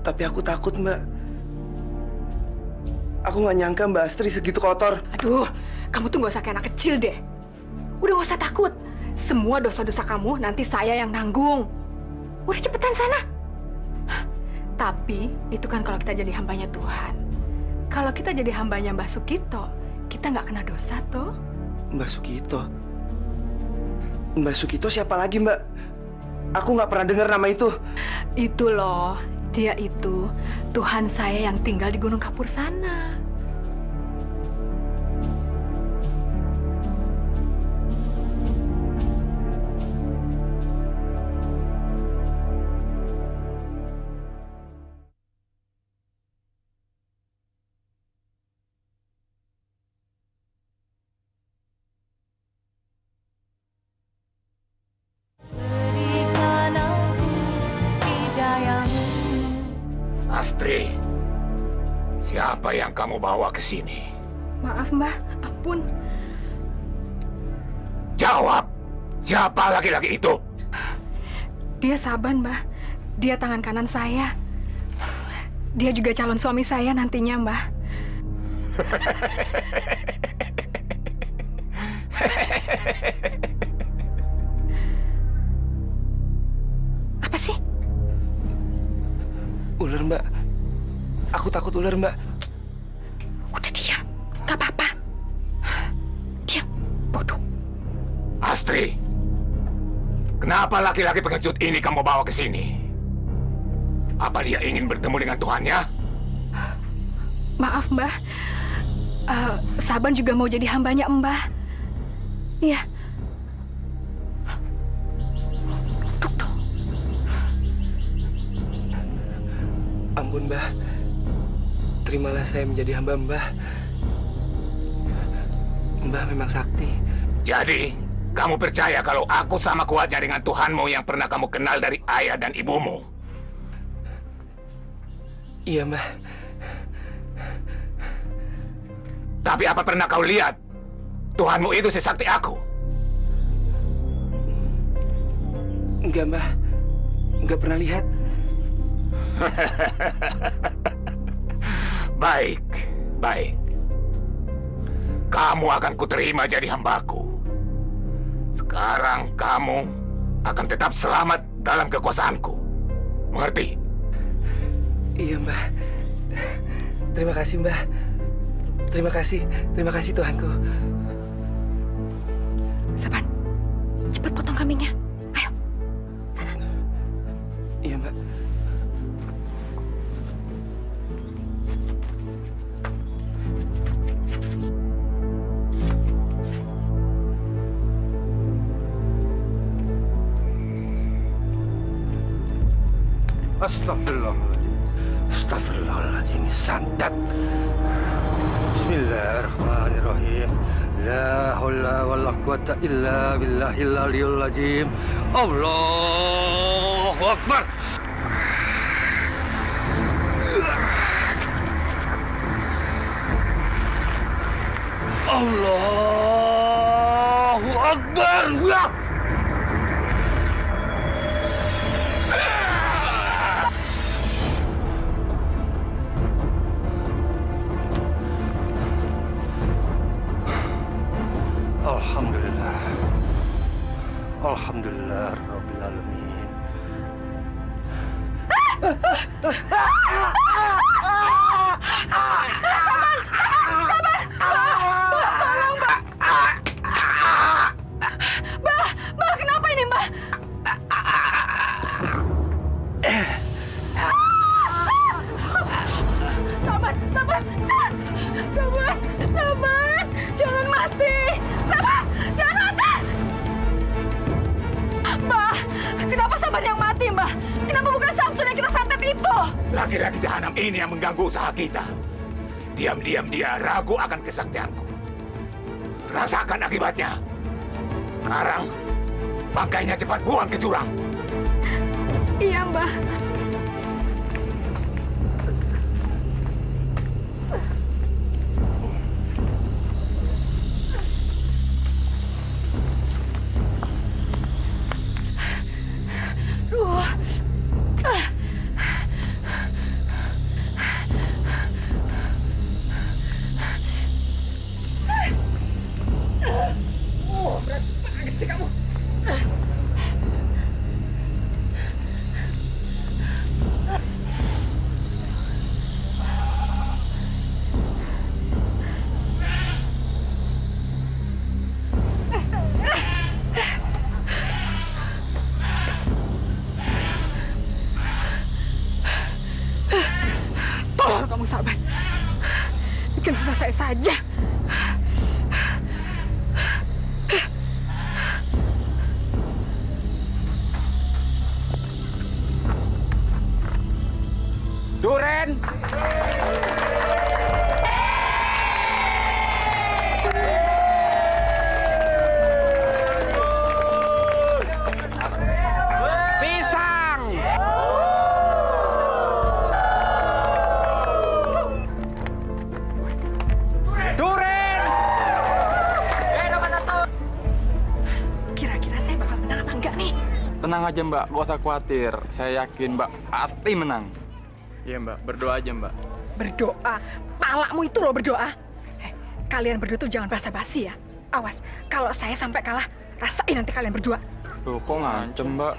aku takut, Mbak. Aku nggak nyangka Mbak Astri segitu kotor. Aduh, kamu tuh gak usah kayak anak kecil deh. Udah gak usah takut. Semua dosa-dosa kamu nanti saya yang nanggung. Udah cepetan sana. Tapi itu kan kalau kita jadi hambanya Tuhan. Kalau kita jadi hambanya Mbah Sukito, kita nggak kena dosa toh. Mbah Sukito? Mbah Sukito siapa lagi, Mbak? Aku nggak pernah dengar nama itu. Itu loh, dia itu Tuhan saya yang tinggal di Gunung Kapur sana. Berikan aku hidayamu. Astri, siapa yang kamu bawa ke sini? Maaf Mbah, ampun. Jawab, siapa laki-laki itu? Dia Saban Mbah, dia tangan kanan saya. Dia juga calon suami saya nantinya Mbah. takut ular, Mbak. Udah diam, nggak apa-apa. Diam, bodoh. Astri, kenapa laki-laki pengecut ini kamu bawa ke sini? Apa dia ingin bertemu dengan Tuhannya? Maaf, Mbah. Saban juga mau jadi hambanya Mbah. Iya. Ampun, Mbah. Terimalah saya menjadi hamba Mbah. Mbah memang sakti. Jadi, kamu percaya kalau aku sama kuatnya dengan Tuhanmu yang pernah kamu kenal dari ayah dan ibumu? Iya, Mbah. Tapi apa pernah kau lihat Tuhanmu itu sesakti aku? Enggak, Mbah. Enggak pernah lihat. Baik, baik. Kamu akan kuterima jadi hambaku. Sekarang kamu akan tetap selamat dalam kekuasaanku. Mengerti? Iya, Mbah. Terima kasih, Mbah. Terima kasih Tuhanku. Saban, cepat potong kambingnya. Ayo, sana. Iya, Mbak. Astagfirullahaladzim. Astagfirullahaladzim. Santet. Bismillahirrahmanirrahim. La haula wala quwata illa billahil aliyul azim. Allahu Akbar. Allahu Akbar. Ya. Alhamdulillah. Alhamdulillah Rabbil Alamin. Tolong, Mbak. Mbak, kenapa ini, Mbak? Sabar. Jangan mati. Sabar, jangan mati. Mbak, kenapa Sabar yang mati, Mbak? Kenapa bukan Samsul yang kita santet itu? Laki-laki jahanam ini yang mengganggu usaha kita. Diam-diam dia ragu akan kesaktianku. Rasakan akibatnya. Sekarang, bangkainya cepat buang ke jurang. Iya, Mbak. Berat banget sih kamu. Tolong kamu Sabar. Bikin susah saya saja. Duren! Pisang! Duren! Kira-kira saya bakal menang apa enggak nih? Tenang aja Mbak, gak usah khawatir. Saya yakin Mbak pasti menang. Iya Mbak, berdoa aja Mbak. Berdoa? Palakmu itu loh berdoa. Kalian berdua tuh jangan basa-basi ya. Awas, kalau saya sampai kalah, rasain nanti kalian berdua. Loh, kok ngancem Mbak?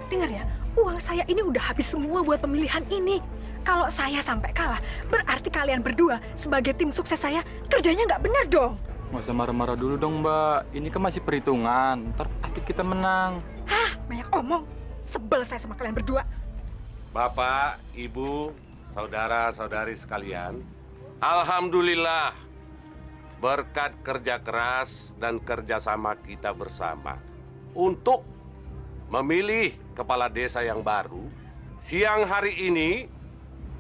Dengar ya, uang saya ini udah habis semua buat pemilihan ini. Kalau saya sampai kalah, berarti kalian berdua sebagai tim sukses saya kerjanya nggak benar dong. Nggak usah marah-marah dulu dong, Mbak. Ini kan masih perhitungan. Ntar pasti kita menang. Hah, banyak omong. Sebel saya sama kalian berdua. Bapak, Ibu, saudara-saudari sekalian, alhamdulillah berkat kerja keras dan kerjasama kita bersama untuk memilih kepala desa yang baru, siang hari ini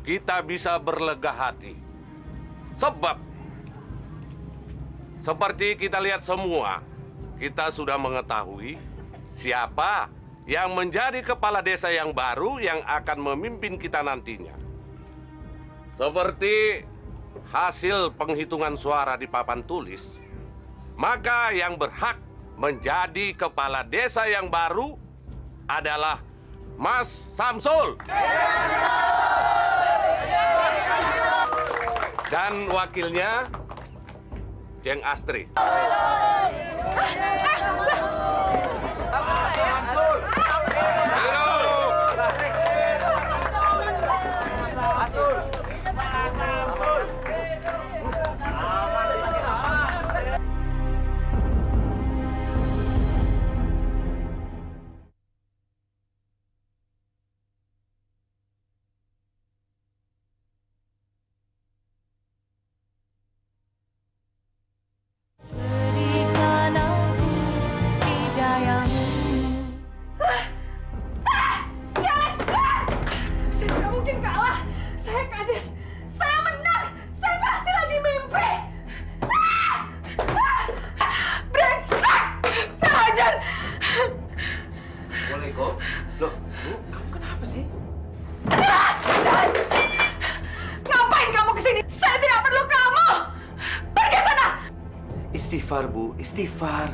kita bisa berlega hati. Sebab seperti kita lihat semua, kita sudah mengetahui siapa yang menjadi kepala desa yang baru yang akan memimpin kita nantinya. Seperti hasil penghitungan suara di papan tulis, maka yang berhak menjadi kepala desa yang baru adalah Mas Samsul. Dan wakilnya Jeng Astri. Istighfar, Bu. Istighfar.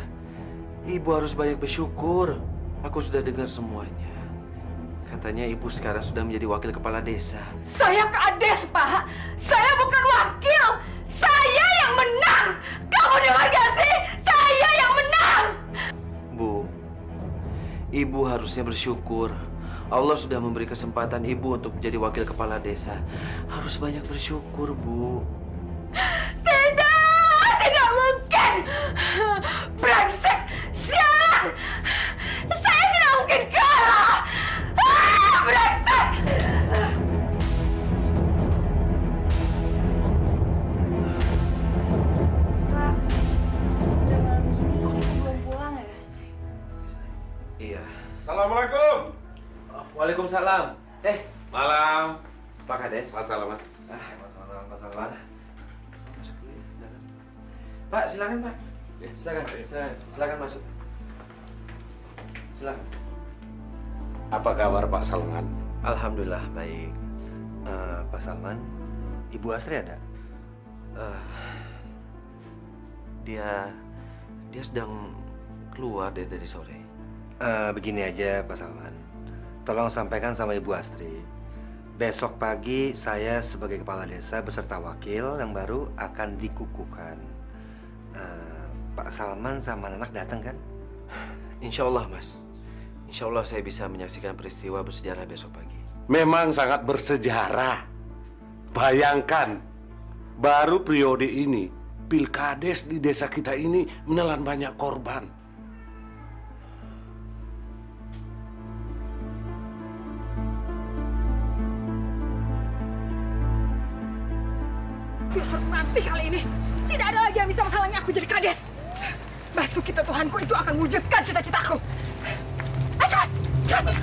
Ibu harus banyak bersyukur. Aku sudah dengar semuanya. Katanya Ibu sekarang sudah menjadi wakil kepala desa. Saya kades, Pak. Saya bukan wakil. Saya yang menang. Kamu dengar gak sih? Saya yang menang. Bu, Ibu harusnya bersyukur. Allah sudah memberi kesempatan Ibu untuk menjadi wakil kepala desa. Harus banyak bersyukur, Bu. Tidak mungkin! Brengsek! Sialan! Saya tidak mungkin kalah! Brengsek! Pak, udah malam gini, Ibu belum pulang ya? Iya. Assalamualaikum. Waalaikumsalam. Malam. Pak Kades. Mas Salamat. Malam, Pak Salman. Masuk dulu ya, dalam. Pak, silakan, Pak. Silakan masuk. Silakan. Apa kabar Pak Salman? Alhamdulillah baik. Pak Salman, Ibu Astri ada? Dia sedang keluar dari sore. Begini aja Pak Salman, tolong sampaikan sama Ibu Astri, besok pagi saya sebagai kepala desa beserta wakil yang baru akan dikukuhkan. Pak Salman sama anak datang kan? Insya Allah, Mas. Insya Allah saya bisa menyaksikan peristiwa bersejarah besok pagi. Memang sangat bersejarah. Bayangkan, baru periode ini, pilkades di desa kita ini menelan banyak korban. Aku harus mati kali ini. Tidak ada lagi yang bisa menghalangi aku jadi kades. Basuki Tuhanku itu akan mewujudkan cita-citaku. Ayo cepat, cepat.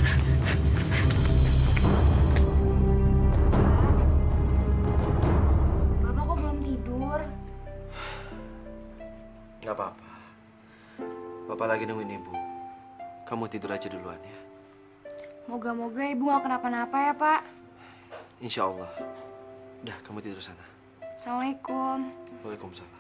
Bapak kok belum tidur? Gak apa-apa. Bapak lagi nungguin Ibu. Kamu tidur aja duluan ya. Moga-moga Ibu gak kenapa-napa ya, Pak. Insya Allah. Udah, kamu tidur sana. Assalamualaikum. Waalaikumsalam.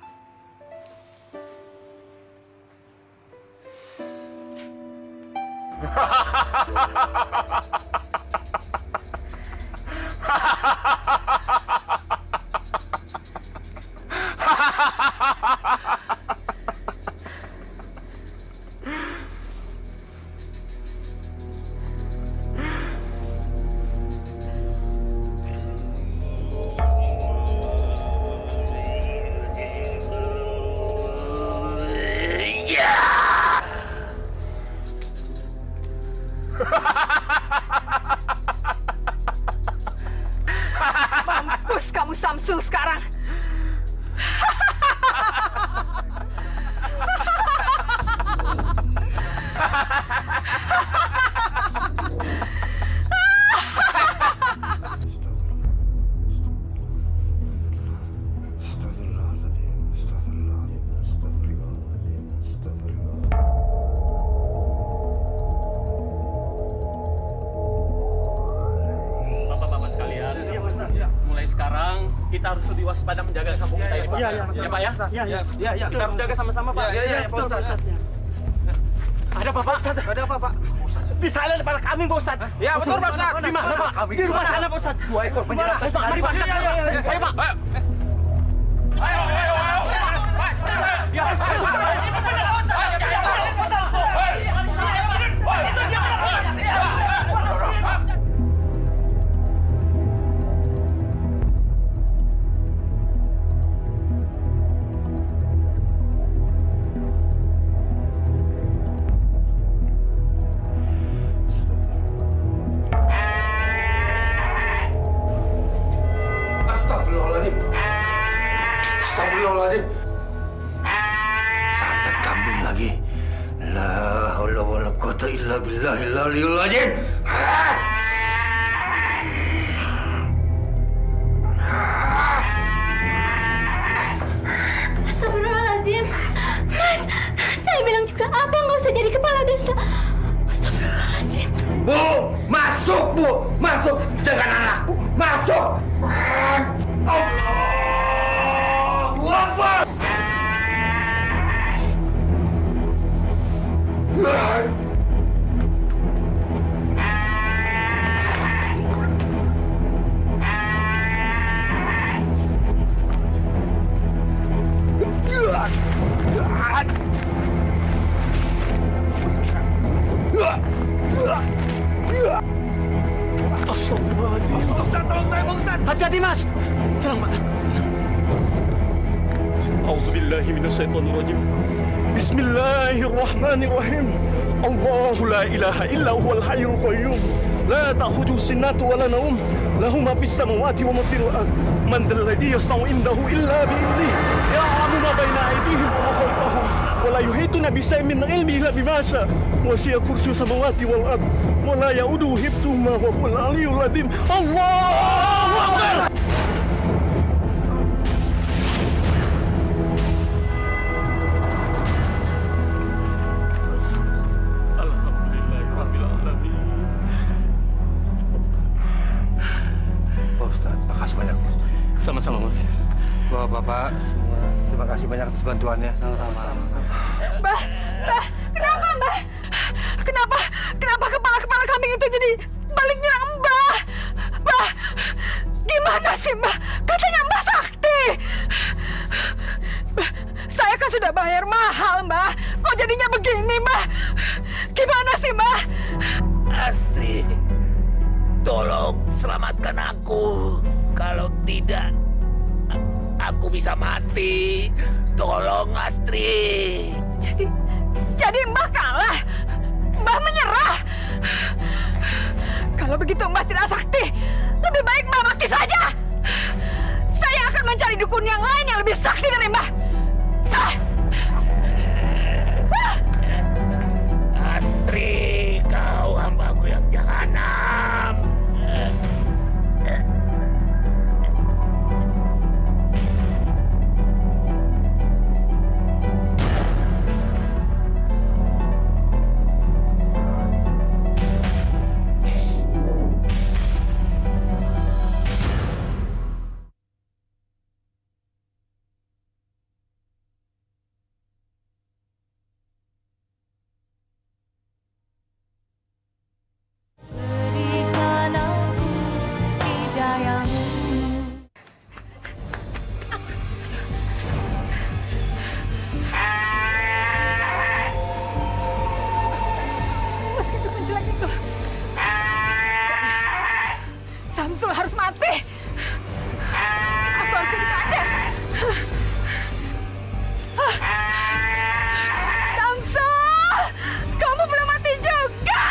Iya, iya. Ya, Pak ya? Iya. Kita harus jaga sama-sama, Pak. Iya, Pak Ustadz. Ada apa, Pak? Ada apa, Pak? Di sana ada para kambing, Pak Ustadz. Ya, betul, Pak Ustadz. Di mana, Pak? Di rumah sana, Pak Ustadz. 2 ekor menyerang. Mari, Pak. Ayo, Pak. Ayo. Astagfirullahaladzim. Santet kambing lagi. La haula wala quwata illa billahil aliyil azim. Astagfirullahaladzim. Mas, saya bilang juga abang nggak usah jadi kepala desa. Astagfirullahaladzim. Bu, masuk, Bu. Masuk. Jangan anakku. Masuk. Allahu Akbar. Hati-hati, Mas. Tenang, Pak. A'udzubillahi minasyaitonirrajim. Bismillahirrahmanirrahim. Allahu la ilaha illa huwal hayyul qayyum. La ta'khudhuhu sinatun wa la nawm. Lahu ma fis samawati wa ma fil ard. Man dhal ladzi yashfa'u indahu illa bi'idhnihi. Ya'lamu ma baina aydihim wa ma khalfahum. Wa la yuhituna bi shay'in min ilmihi illa bima sha'a. Wasi'a kursiyyu samawati wal ard. Wa la ya'uduhu hifdhuhuma wa huwal 'aliyyul 'azim. Allahu Akbar. Sama-sama, Mas. Bapak-bapak semua, terima kasih banyak atas bantuannya. Sama-sama. Mbah, kenapa, Mbah? Kenapa kepala kambing itu jadi balik nyerang Mbah? Mbah, gimana sih, Mbah? Katanya Mbah sakti. Mbah, saya kan sudah bayar mahal, Mbah. Kok jadinya begini, Mbah? Gimana sih, Mbah? Astri, tolong selamatkan aku. Kalau tidak, aku bisa mati. Tolong, Astri. Jadi Mbah kalah? Mbah menyerah? Kalau begitu Mbah tidak sakti, lebih baik Mbah mati saja. Saya akan mencari dukun yang lain yang lebih sakti dari Mbah. Astri, kau hambaku yang jahanam. Samsul harus mati. Aku harus jadi kades. Samsul, kamu belum mati juga.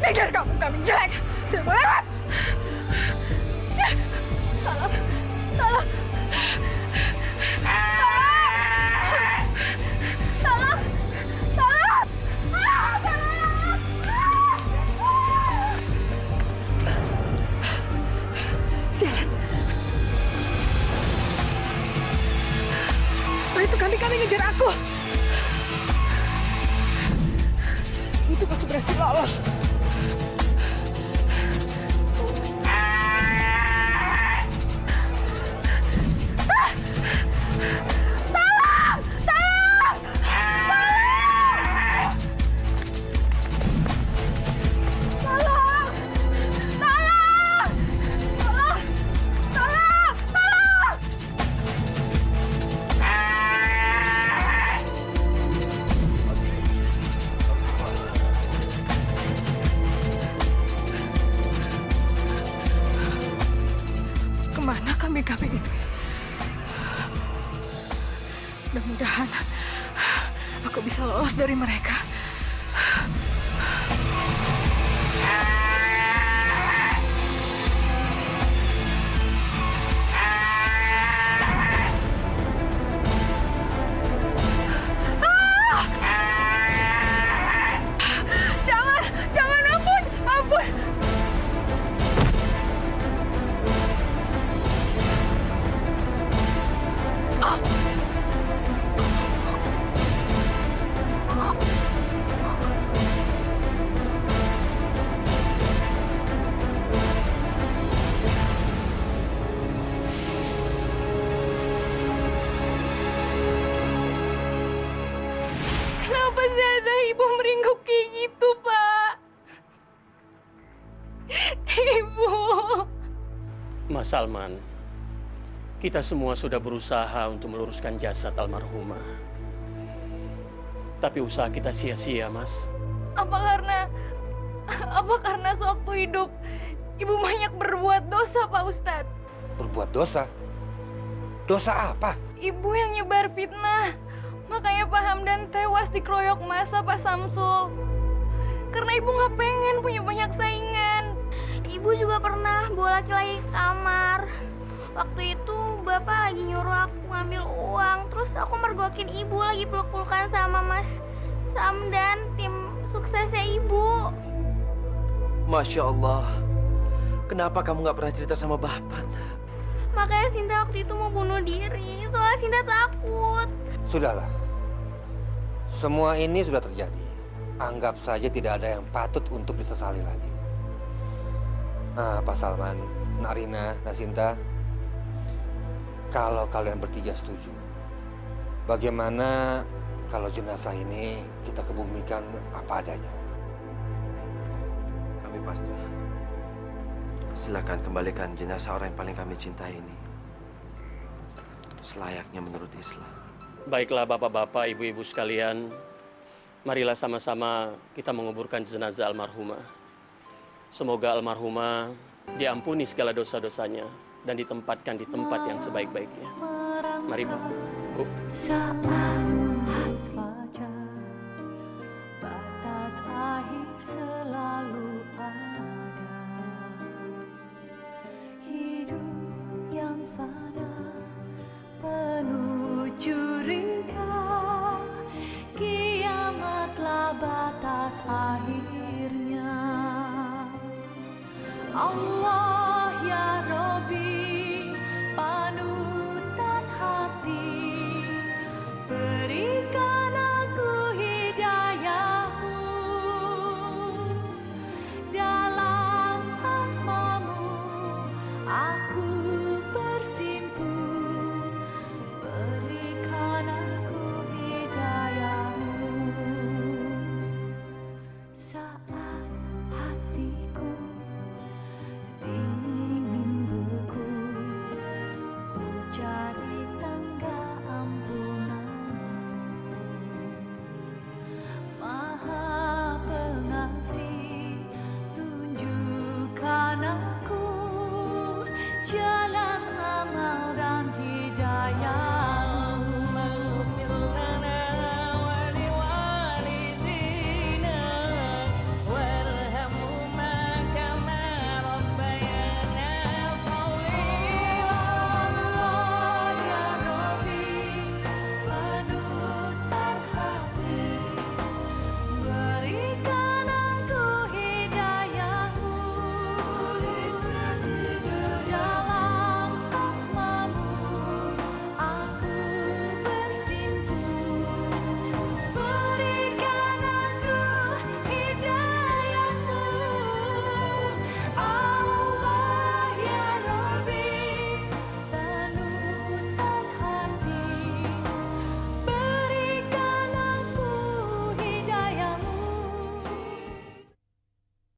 Pikir kamu kambing jelek. Saya mau lewat. Tolong. Itu kambing-kambing ngejar aku. Untuk aku berhasil lolos. Kemana kambing-kambing itu? Mudah-mudahan aku bisa lolos dari mereka. Jangan, ampun. Kenapa Zaza ibu meringkuk kayak gitu, Pak? Ibu. Mas Salman, kita semua sudah berusaha untuk meluruskan jasad almarhumah. Tapi usaha kita sia-sia, Mas. Apa karena sewaktu hidup ibu banyak berbuat dosa, Pak Ustadz? Berbuat dosa? Dosa apa? Ibu yang nyebar fitnah. Makanya Pak Hamdan tewas dikeroyok masa Pak Samsul. Karena ibu nggak pengen punya banyak saingan. Ibu juga pernah bawa laki-laki ke kamar. Waktu itu bapak lagi nyuruh aku ngambil uang. Terus aku mergokin ibu lagi peluk-pelukan sama Mas Sam dan tim suksesnya ibu. Masya Allah. Kenapa kamu nggak pernah cerita sama Bapak? Makanya Sinta waktu itu mau bunuh diri. Soalnya Sinta takut. Sudahlah. Semua ini sudah terjadi. Anggap saja tidak ada yang patut untuk disesali lagi. Nah, Pak Salman, Nak Rina, Nak Sinta, kalau kalian bertiga setuju, bagaimana kalau jenazah ini kita kebumikan apa adanya? Kami pasrah. Silakan kembalikan jenazah orang yang paling kami cintai ini. Selayaknya menurut Islam. Baiklah bapak-bapak, ibu-ibu sekalian, marilah sama-sama kita menguburkan jenazah almarhumah. Semoga almarhumah diampuni segala dosa-dosanya dan ditempatkan di tempat yang sebaik-baiknya. Mari Bapak, Bu. Saat fajar, batas akhir selalu ada. Hidup yang fana penuh curiga, kiamatlah batas akhirnya. Allah ya Robbi, panutan hati, berikan aku hidayahmu, dalam asmamu aku bersimpu, berikan aku hidayahmu. Saat hatiku ingin beku, ku cari tangga ampunanmu. Maha Pengasih, tunjukkan aku jalan